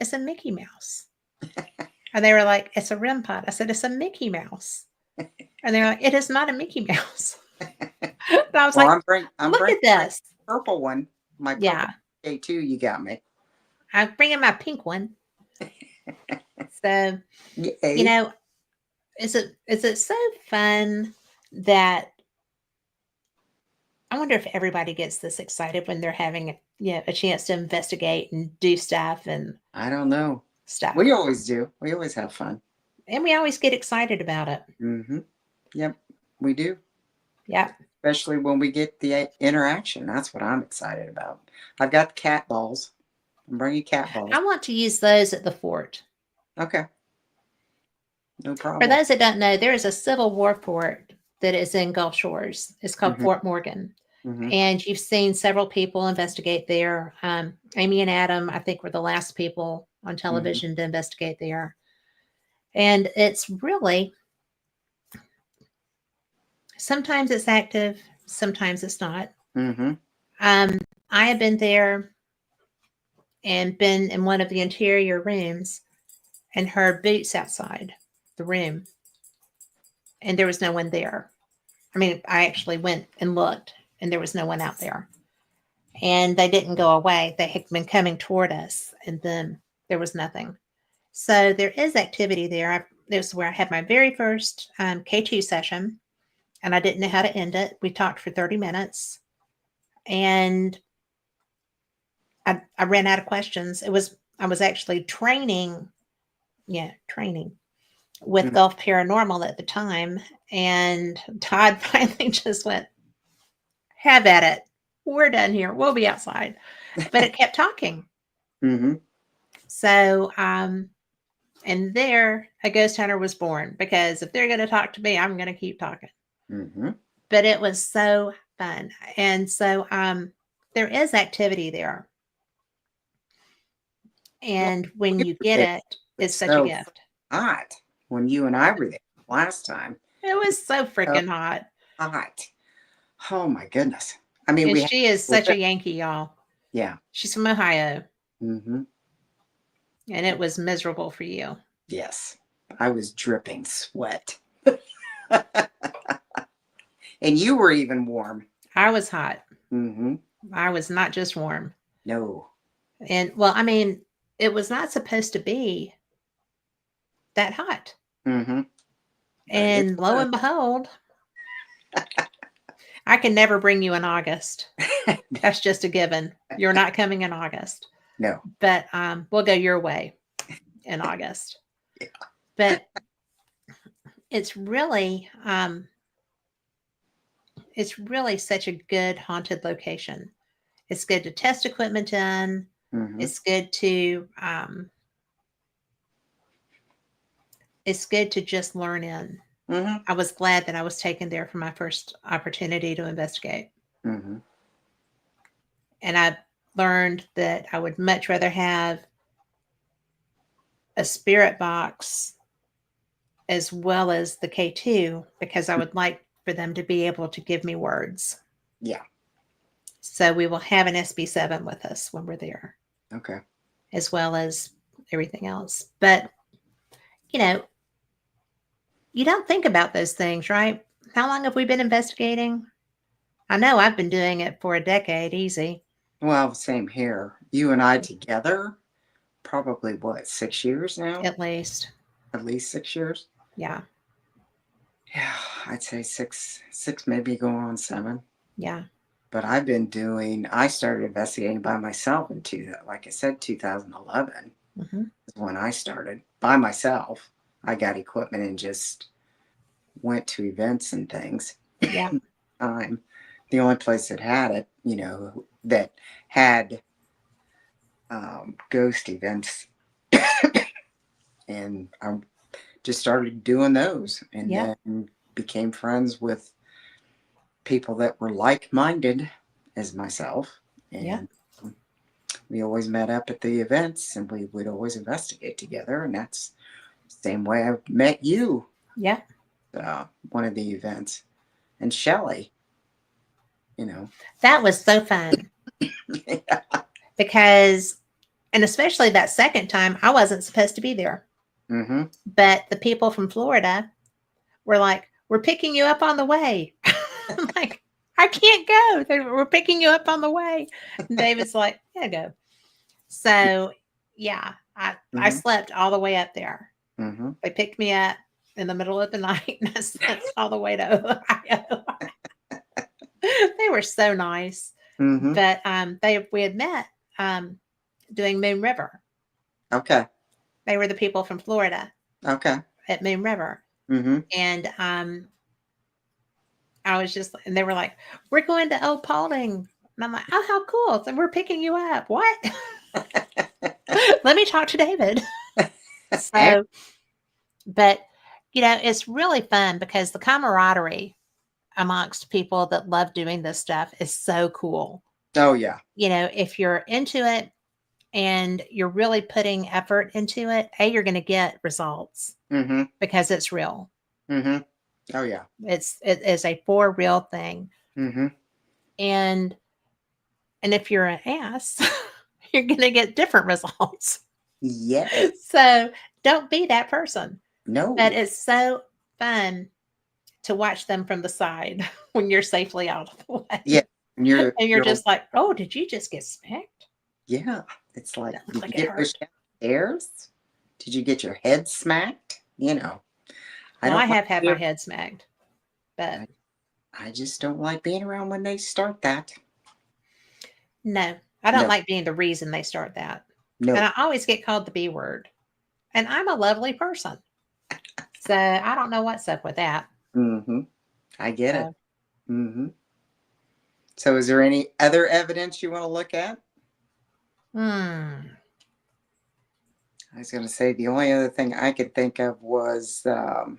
it's a Mickey Mouse, and they were like, it's a rim pot. I said, it's a Mickey Mouse, and they're like, it is not a Mickey Mouse. And I was Well, like, I'm look bringing at my this. purple one, my purple Yeah, K2. You got me. I'm bringing my pink one. So you Yay. know, is it so fun that I wonder if everybody gets this excited when they're having a chance to investigate and do stuff and I don't know. stuff. We always do. We always have fun. And we always get excited about it. Mm-hmm. Yep, we do. Yeah. Especially when we get the interaction. That's what I'm excited about. I've got cat balls. I'm bringing cat balls. I want to use those at the fort. Okay, no For problem. those that don't know, there is a Civil War fort that is in Gulf Shores. It's called Mm-hmm. Fort Morgan. Mm-hmm. And you've seen several people investigate there. Amy and Adam, I think, were the last people on Mm-hmm. television to investigate there. And it's really, sometimes it's active, sometimes it's not. Mm-hmm. Um, I have been there and been in one of the interior rooms and heard boots outside the room, and there was no one there. I mean, I actually went and looked, and there was no one out there. And they didn't go away. They had been coming toward us, and then there was nothing. So there is activity there. This is where I had my very first K2 session, and I didn't know how to end it. We talked for 30 minutes, and I ran out of questions. I was actually training, training with Mm-hmm. Gulf Paranormal at the time, and Todd finally just went, "Have at it. We're done here. We'll be outside." But it kept talking. Mm-hmm. So, and there a ghost hunter was born because if they're going to talk to me, I'm going to keep talking. Mm-hmm. But it was so fun, and so there is activity there, Well, and when we you were get there. it, It's it's such a so gift. hot when you and I were there last time. It was so So freaking hot. hot. Oh my goodness. I mean, And we had she is a such a whip. Yankee, y'all. Yeah. She's from Ohio, Mm-hmm. and it was miserable for you. Yes. I was dripping sweat. And you were even warm. I was hot. Mm-hmm. I was not just warm. No. And well, I mean, it was not supposed to be that hot. Mm-hmm. But it And lo was. and behold, I can never bring you in August. That's just a given. You're not coming in August. No. But we'll go your way in August. Yeah. But it's really such a good haunted location. It's good to test equipment in. Mm-hmm. It's good to just learn in. Mm-hmm. I was glad that I was taken there for my first opportunity to investigate. Mm-hmm. And I learned that I would much rather have a spirit box as well as the K2 because I would like for them to be able to give me words. Yeah. So we will have an SB7 with us when we're there, Okay. as well as everything else. But, you know, you don't think about those things, right? How long have we been investigating? I know I've been doing it for a decade, easy, Well, same here. You and I together, probably what, 6 years now? at least. At least 6 years? Yeah. Yeah, I'd say six, maybe going on 7. Yeah. But I started investigating by myself like I said, 2011 Hmm. is when I started by myself. I got equipment and just went to events and things. Yeah. I'm the only place that had it, that had ghost events. And I just started doing those and Yeah. then became friends with people that were like minded as myself. Yeah. And We always met up at the events, and we would always investigate together. And that's the same way I met you. Yeah. One of the events, and Shelley. That was so fun because, and especially that second time, I wasn't supposed to be there. Mm-hmm. But the people from Florida were like, "We're picking you up on the way." I'm like, "I can't go. We're picking you up on the way." And David's like, "Yeah, go." So, yeah, I Mm-hmm. slept all the way up there. Mm-hmm. They picked me up in the middle of the night, and I slept all the way to Ohio. They were so nice. Mm-hmm. But we had met doing Moon River. Okay. They were the people from Florida Okay. at Moon River. Mm-hmm. And I was just, and they were like, "We're going to Old Paulding." And I'm like, "Oh, how cool. So we're picking you up." What? Let me talk to David. So, but, it's really fun because the camaraderie amongst people that love doing this stuff is so cool. Oh yeah. If you're into it and you're really putting effort into it, you're going to get results Mm-hmm. because it's real. Mm-hmm. Oh yeah. It is a for real thing. Mm-hmm. And if you're an ass, you're going to get different results. Yes. So don't be that person. No. But it's so fun to watch them from the side when you're safely out of the way. Yeah. And you're you're just like, "Oh, did you just get smacked?" yeah. It's like, That did looked you like it get hurt. pushed downstairs? Did you get your head smacked? I Well, I don't like have had my head smacked, but I just don't like being around when they start that. no, I don't No. like being the reason they start that. No. And I always get called the B word. And I'm a lovely person. So I don't know what's up with that. Mm-hmm. I get it. So, Mm-hmm. So is there any other evidence you want to look at? hmm. I was going to say the only other thing I could think of was the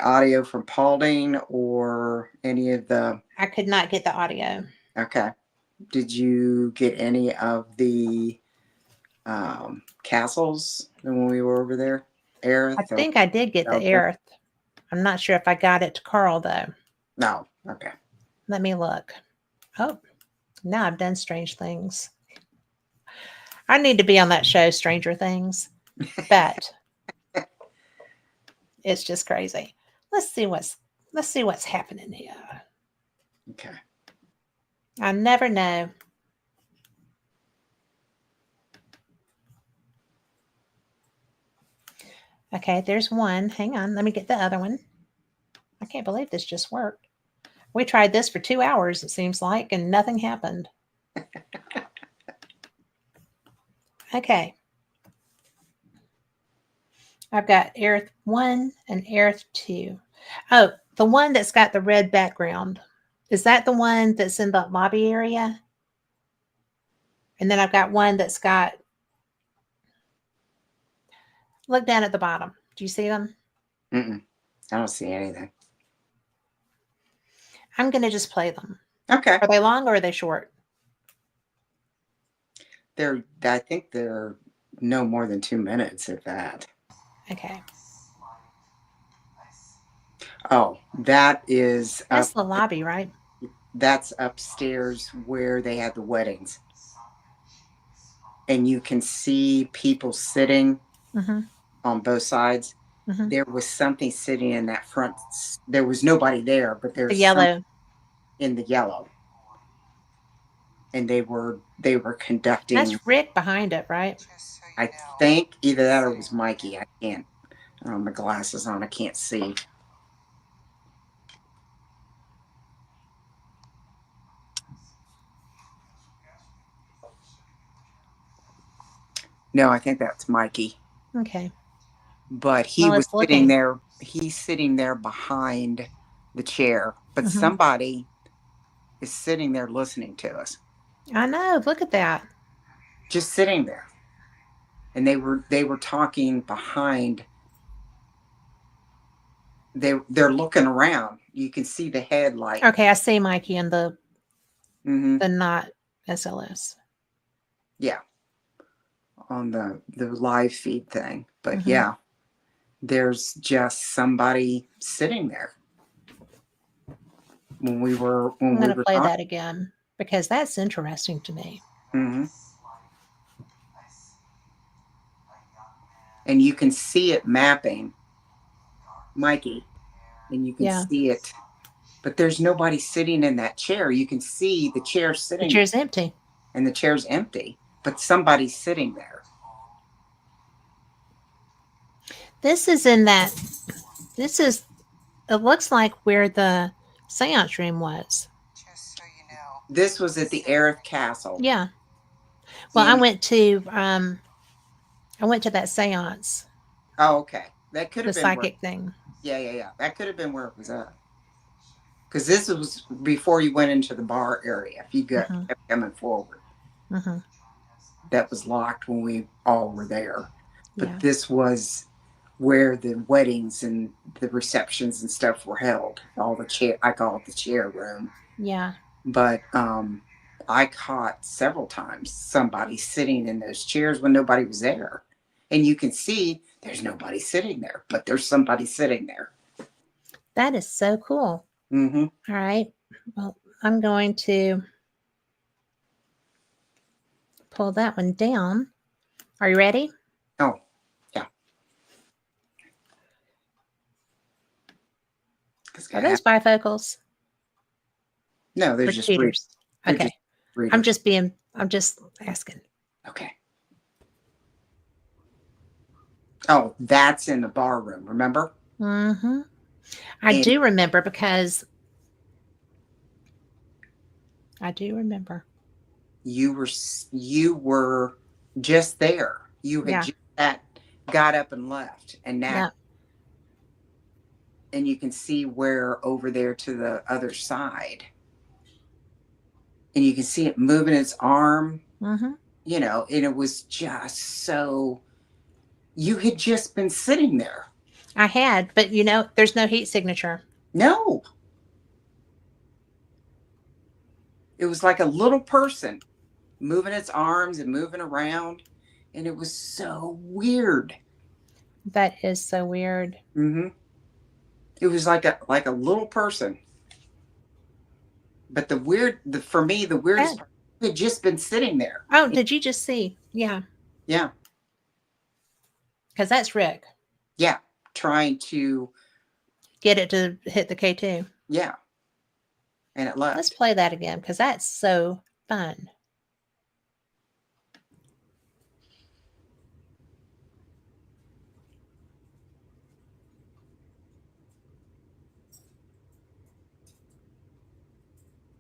audio from Paulding or any of the. I could not get the audio. Okay. Did you get any of the castles when we were over there? I Aerith? think I did get the Aerith. I'm not sure if I got it to Carl, though. No. Okay. Let me look. Oh, now I've done strange things. I need to be on that show, Stranger Things, but it's just crazy. Let's see what's happening here. Okay. I never know. Okay, there's one. Hang on, let me get the other one. I can't believe this just worked. We tried this for 2 hours, it seems like, and nothing happened. Okay. I've got Aerith 1 and Aerith 2. Oh, the one that's got the red background. Is that the one that's in the lobby area? And then I've got one that's got. Look down at the bottom. Do you see them? Mm-mm. I don't see anything. I'm going to just play them. Okay. Are they long or are they short? I think they're no more than 2 minutes, if that. Okay. Oh, that is That's the lobby, right? That's upstairs where they had the weddings. And you can see people sitting on both sides. Mm-hmm. There was something sitting in that front. There was nobody there, but there's The yellow in the yellow. And they were conducting. That's Rick behind it, right? I think either that or it was Mikey. I don't have my glasses on. I can't see. No, I think that's Mikey. Okay. But he was sitting looking. there. He's sitting there behind the chair. But somebody is sitting there listening to us. I know. Look at that. Just sitting there. And they were talking behind. They're looking around. You can see the headlight. Okay, I see Mikey in the Mm-hmm. the not SLS. Yeah, on the live feed thing. But Mm-hmm. yeah, there's just somebody sitting there when we were I'm going to play talking. that again because that's interesting to me. Mm-hmm. And you can see it mapping Mikey, and you can Yeah. see it, but there's nobody sitting in that chair. You can see the chair The sitting, chair's empty. and the chair's empty, but somebody's sitting there. This is in that, this is, it looks like where the seance room was. This was at the Aerith Castle. Yeah. Well, In, I went to that seance, oh, okay. That could the have been where, psychic thing. yeah. That could have been where it was at. Because this was before you went into the bar area. If you kept coming forward, Mm-hmm. that was locked when we all were there. But Yeah. this was where the weddings and the receptions and stuff were held. All the chair, I call it the chair room. Yeah. But I caught several times somebody sitting in those chairs when nobody was there. And you can see there's nobody sitting there, but there's somebody sitting there. That is so cool. Mm-hmm. All right. Well, I'm going to pull that one down. Are you ready? Oh, yeah. Are those bifocals No, they're or just cheaters? they're Okay. just readers. I'm just asking. Okay. Oh, that's in the bar room, remember? Mm-hmm. I And do remember because I do remember. you were just there. You had Yeah. just got up and left, and now Yeah. and you can see where over there to the other side, and you can see it moving its arm. Mm-hmm. You know, and it was just so. You had just been sitting there. I had, but there's no heat signature. No, it was like a little person moving its arms and moving around, and it was so weird. That is so weird. Mm-hmm. It was like a little person. But for me, the weirdest part had just been sitting there. Oh, did you just see? Yeah. Yeah. Because that's Rick. Yeah. Trying to, Get it to hit the K2. yeah. And it Let's left. play that again because that's so fun.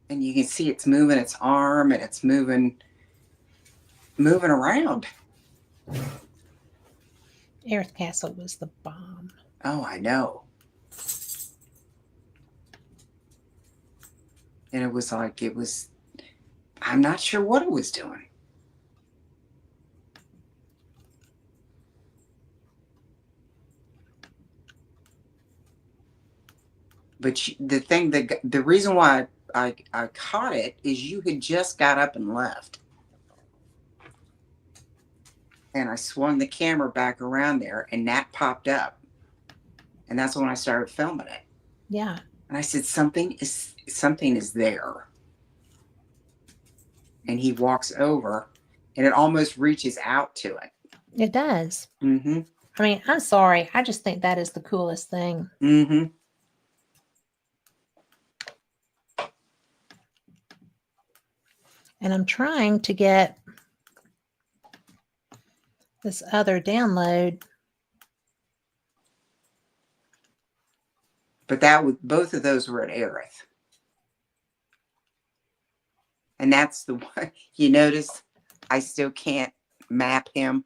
And you can see it's moving its arm and it's moving around. Aerith Castle was the bomb. Oh, I know. And it was like, I'm not sure what it was doing. But the reason why I caught it is you had just got up and left. And I swung the camera back around there and that popped up. And that's when I started filming it. Yeah. And I said, something is there. And he walks over and it almost reaches out to it. It does. Mm-hmm. I mean, I'm sorry. I just think that is the coolest thing. Mm-hmm. And I'm trying to get this other download. But both of those were at Aerith. And that's the one you notice I still can't map him.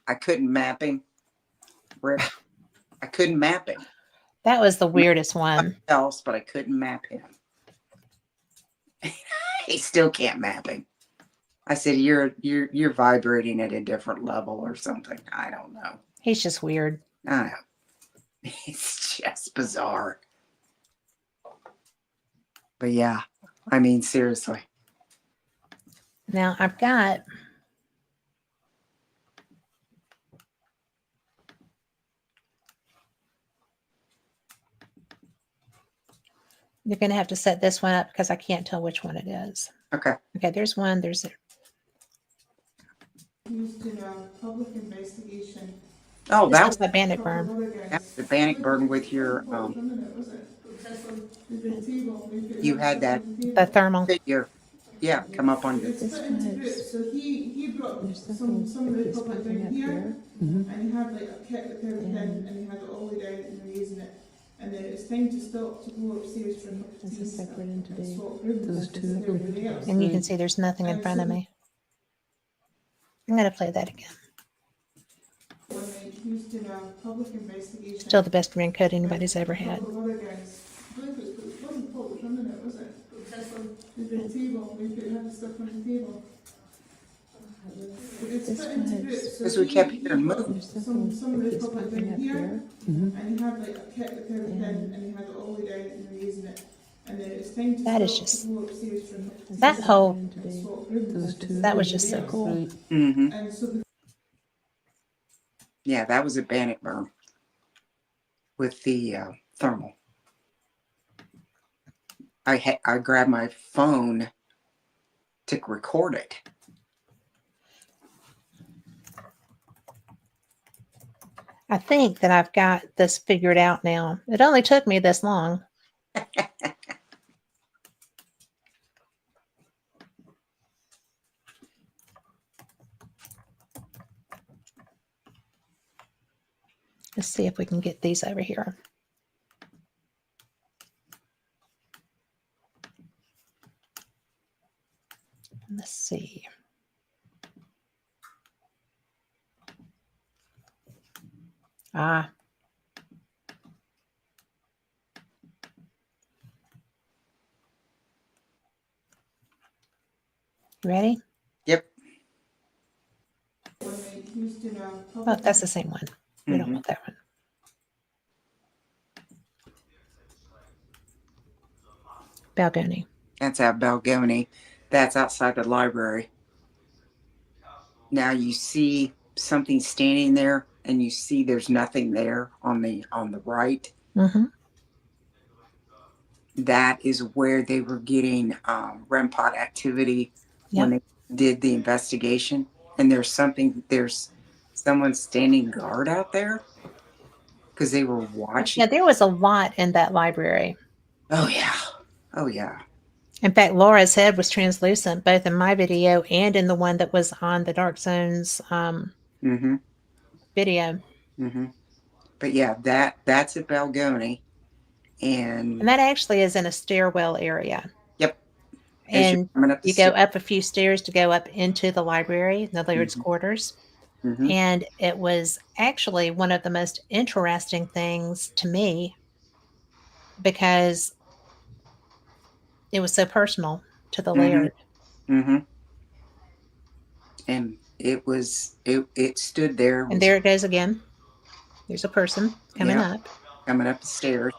I couldn't map him. Rick, I couldn't map him. That was the weirdest one. Else, but I couldn't map him. I still can't map him. I said, you're vibrating at a different level or something. I don't know. He's just weird. I know. It's just bizarre. But yeah, I mean, seriously. Now I've got you're going to have to set this one up because I can't tell which one it is. Okay. Okay, there's one. There's Used in a public investigation. Oh, this that looks like Bannock Burn. was the Bannockburn with your you had that The thermal. figure. Yeah, come up on your. It's This split into was- bits. So he brought There's some something of that the keeps equipment popping down up here, here. and he had like a kit with everything, And- and he had it all the way down, and they're using it. And then it's time to stop to go upstairs for a cup of That's tea a and stuff, separate and entity. swap rooms Those and two. everything else. And you can see there's nothing in front of me. I'm going to play that again. When they used in a public investigation. Still the best raincoat anybody's ever A had. couple of other guys. I believe it wasn't Paul that was running it, was it? The table, we could have the stuff on the table. It's This split into was- bits. So Because we kept he hearing brought movement. There's some something of that the keeps equipment popping down up here, here. and he had like a kit with everything, And- and he had it all the way down, and they're using it. And then it's time to That is stop just- to go upstairs for a cup of tea That and whole- and swap rooms Those and two. That was just so everything cool. else. Mm-hmm. And so the Yeah, that was a Bannockburn with the thermal. I grabbed my phone to record it. I think that I've got this figured out now. It only took me this long. Let's see if we can get these over here. Let's see. Ah. Ready? Yep. when they used in a Oh, public that's the same one. We don't Mhm. want that one. Balgony. That's at Balgony. That's outside the library. Now you see something standing there, and you see there's nothing there on the right. Mm-hmm. That is where they were getting REM pod activity when they did the investigation. And there's someone standing guard out there because they were watching. Yeah, there was a lot in that library. Oh yeah, oh yeah. In fact, Laura's head was translucent, both in my video and in the one that was on the Dark Zones Mm-hmm. video. Mm-hmm. But yeah, that's at Balgony, And that actually is in a stairwell area. yep. As you're And coming up the you go stairs. up a few stairs to go up into the library, the Laird's quarters. Mhm. And it was actually one of the most interesting things to me because it was so personal to the Mhm. Laird. Mm-hmm. And it stood there, And was there it goes again. There's a person coming Yeah. up. coming up the stairs,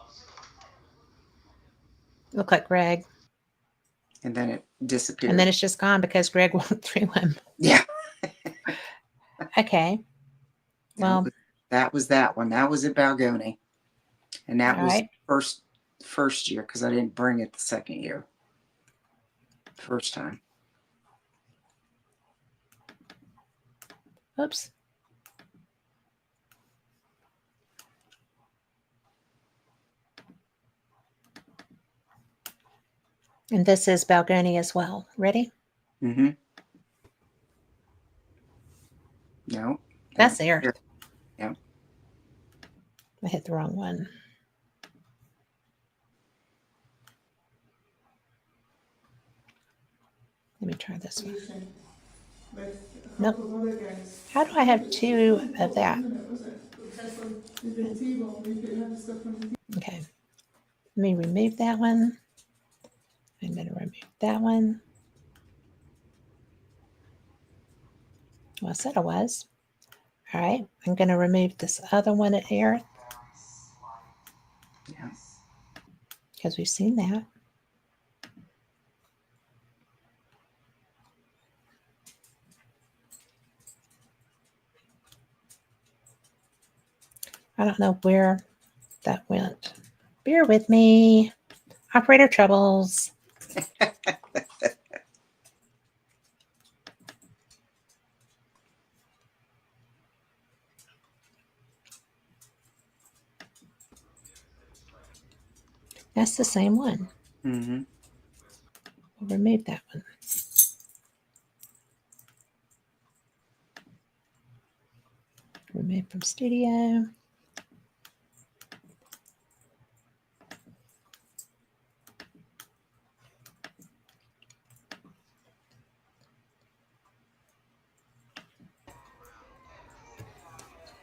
Look like Greg. and then it disappeared. And then it's just gone because Greg walked through him. yeah. Okay. Well, that was that one. That was at Balgony, and that all was right. first year because I didn't bring it the second year. First time. Oops. And this is Balgony as well. Ready? Mm-hmm. No. That's there. Here. Yeah. I hit the wrong one. Let me try this one. with a Nope. couple of other guys. How do I have two of that? The table, we could have the stuff on the table. Okay. Let me remove that one. I'm going to remove that one. Well, I said I was. All right. I'm going to remove this other one at here Yeah. because we've seen that. I don't know where that went. Bear with me. Operator troubles. That's the same one. Mm-hmm. We'll remove that one. Remove from studio.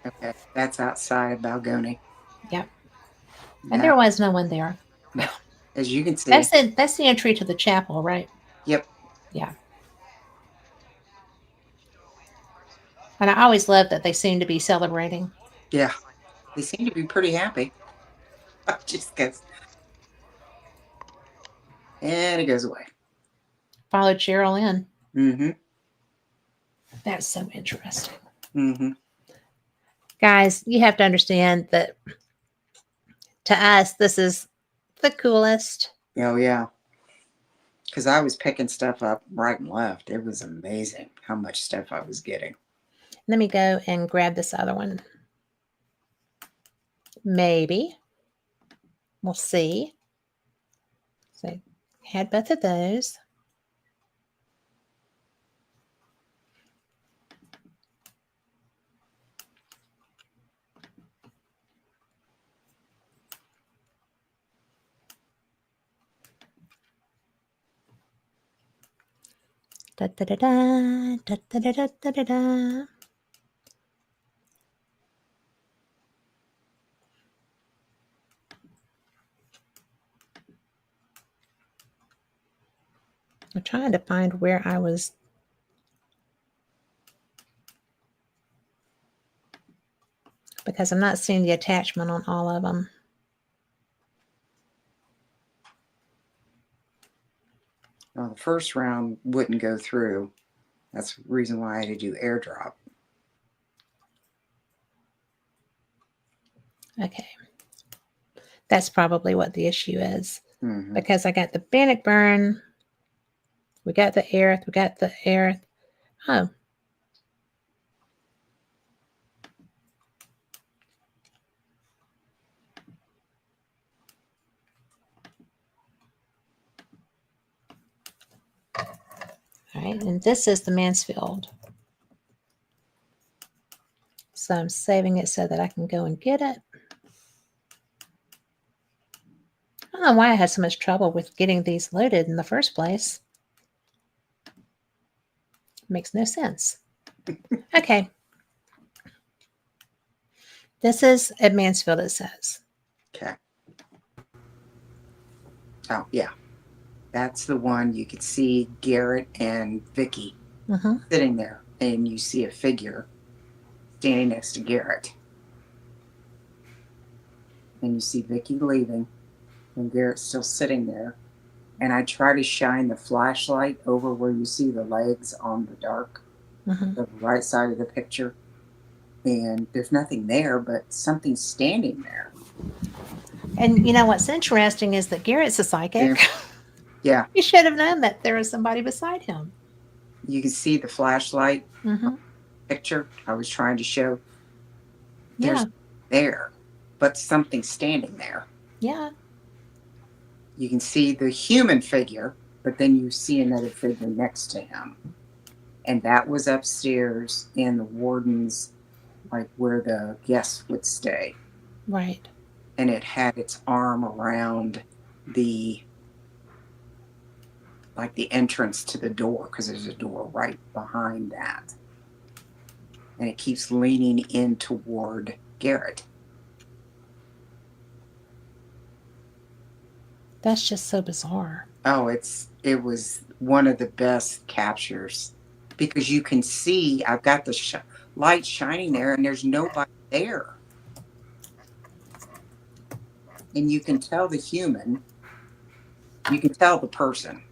Okay, that's outside Balgony. Yep. And there was no one there. No, as you can see. That's it. That's the entry to the chapel, right? Yep. Yeah. And I always love that they seem to be celebrating. Yeah, they seem to be pretty happy. Just goes, and it goes away. Followed Cheryl in. Mm-hmm. That's so interesting. Mm-hmm. Guys, you have to understand that to us, this is the coolest. Oh yeah. Because I was picking stuff up right and left. It was amazing how much stuff I was getting. Let me go and grab this other one. Maybe. We'll see. So had both of those. Da, da, da, da, da, da, da, da, da, da. I'm trying to find where I was. Because I'm not seeing the attachment on all of them. Well, the first round wouldn't go through. That's the reason why I had to do airdrop. Okay. That's probably what the issue is. Mm-hmm. Because I got the Bannockburn. We got the Aerith. We got the Aerith. Oh. All right, and this is the Mansfield. So I'm saving it so that I can go and get it. I don't know why I had so much trouble with getting these loaded in the first place. Makes no sense. Okay. This is at Mansfield, it says. Okay. Oh, yeah. That's the one you could see Garrett and Vicky sitting there, and you see a figure standing next to Garrett. And you see Vicky leaving, and Garrett's still sitting there. And I try to shine the flashlight over where you see the legs on the dark, the right side of the picture. And there's nothing there, but something's standing there. And you know what's interesting is that Garrett's a psychic. Yeah. He should have known that there was somebody beside him. You can see the flashlight picture I was trying to show. There's there, but something standing there. Yeah. You can see the human figure, but then you see another figure next to him. And that was upstairs in the warden's, like where the guests would stay. Right. And it had its arm around the, like the entrance to the door, because there's a door right behind that. And it keeps leaning in toward Garrett. That's just so bizarre. Oh, it was one of the best captures, because you can see I've got the light shining there and there's nobody there. And you can tell the human, you can tell the person.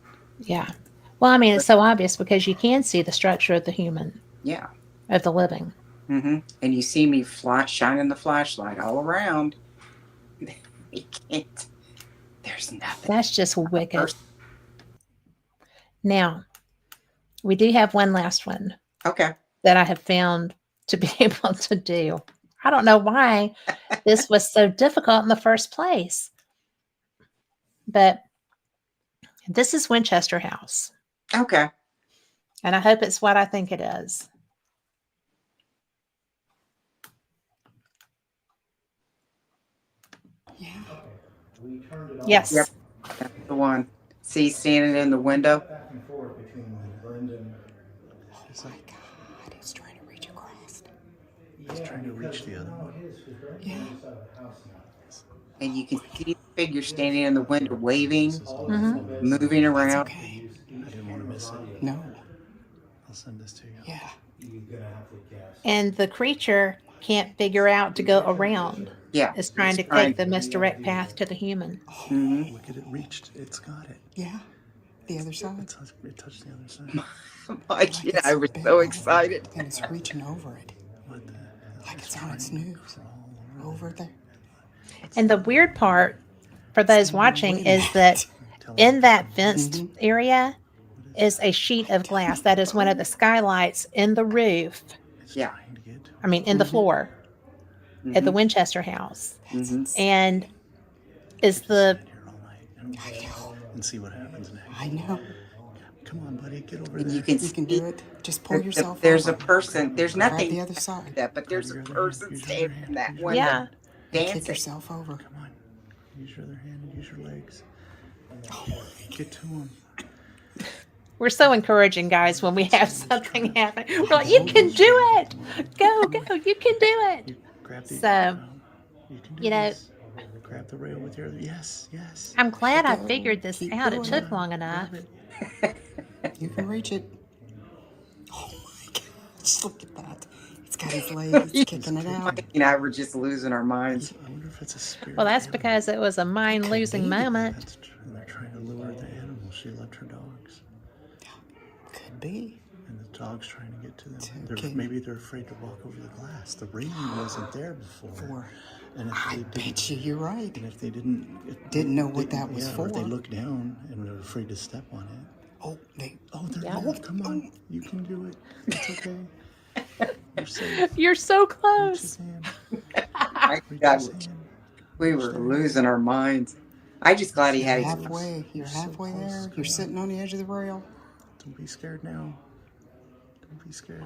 Yeah. Well, I mean, it's so obvious because you can see the structure of the human. Yeah. Of the living. And you see me shining the flashlight all around. You can't. There's nothing. That's just wicked. First- Now, we do have one last one Okay. that I have found to be able to do. I don't know why this was so difficult in the first place, but this is Winchester House, Okay. and I hope it's what I think it is. Yeah. We turned it on. Yes. Yep. That's the one. See, standing in the window. Back and forth between Brendan. Oh my God, he's trying to reach across. He's trying to reach the other one. Yeah. And you can see the figure standing in the window, waving, Mhm. moving That's around. okay. I didn't want to miss it. No. I'll send this to you. Yeah. You're gonna have to guess. And the creature can't figure out to go around. Yeah. It's trying to take the misdirect path to the human. Mhm. Look at it reached. It's got it. Yeah. The other side. It touched the other side. Like, Like I it's was bent so over excited. And it's reaching over it. What the hell? Like it's on its nose. Over there. And the weird part for those watching is that in that fenced area is a sheet of glass. That is one of the skylights in the roof. It's Yeah. trying to get to I mean, in the floor at the Mhm. Winchester House. Mhm. And is the here all night and see what happens next. I know. Come on, buddy, get over And there. you can You can see do it. Just pull yourself there's a over. person. There's Grab nothing the other side. that, but there's a Grab your other person hand. Use your standing other in hand. that Use your window yeah. Kick dancing. yourself over. Come on. Use your other hand and use your legs. Get to him. We're so encouraging, guys, when we have something happen. We're like, you can do it. Go, go. You can do it. You grab the So, you can do you know, this. Grab the rail with your other. Yes, yes. I'm glad I Go. figured this Keep out. It going. took long enough. You can reach it. Oh my gosh, look at that. It's got his leg. It's kicking it out. Mike and I were just losing our minds. I wonder if it's a spirit. Well, that's animal. because it was a mind losing be. moment. And they're trying to lure the animal. She left her dogs, Could be. and the dog's trying to get to them. Okay. Maybe they're afraid to walk over the glass. The railing wasn't there before. And if I they didn't, bet you you're right. and if they didn't, Didn't know what that was or if they for. looked down and were afraid to step on it. Oh, they. Oh, they're Yeah. there. Come on, you can do it. It's okay. You're safe. You're so Reach close. his hand. My Reach God, his hand. we were losing our minds. I'm just glad he had his. Halfway. You're so halfway close. there. Come You're on. sitting on the edge of the rail. Don't be scared now. Don't be scared.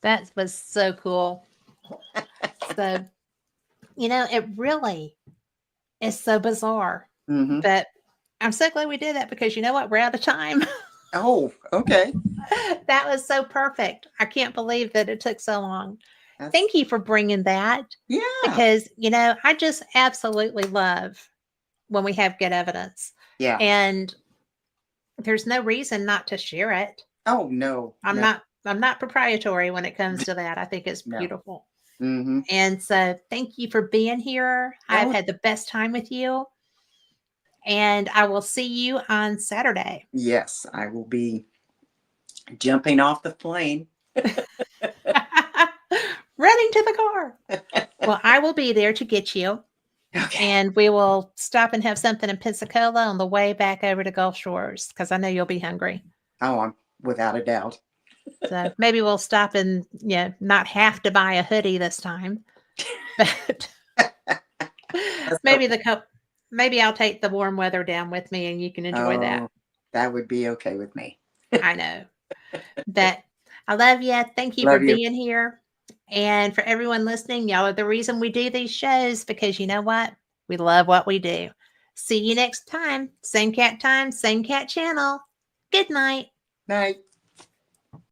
That was so cool. So, it really is so bizarre. Mhm. But I'm so glad we did that because you know what? We're out of time. Oh, okay. That was so perfect. I can't believe that it took so long. That's- Thank you for bringing that Yeah. because, I just absolutely love when we have good evidence. Yeah. And there's no reason not to share it. Oh no. I'm not proprietary when it comes to that. I think it's No. beautiful. Mm-hmm. And so thank you for being here. I've Oh. had the best time with you. And I will see you on Saturday. Yes, I will be jumping off the plane. Running to the car. Well, I will be there to get you. Okay. And we will stop and have something in Pensacola on the way back over to Gulf Shores because I know you'll be hungry. Oh, I'm without a doubt. So maybe we'll stop and not have to buy a hoodie this time. But maybe I'll take the warm weather down with me and you can enjoy that. Oh, that would be okay with me. I know. But I love you. Thank you Love for you. being here. And for everyone listening, y'all are the reason we do these shows because you know what? We love what we do. See you next time. Same cat time, same cat channel. Good night. Night.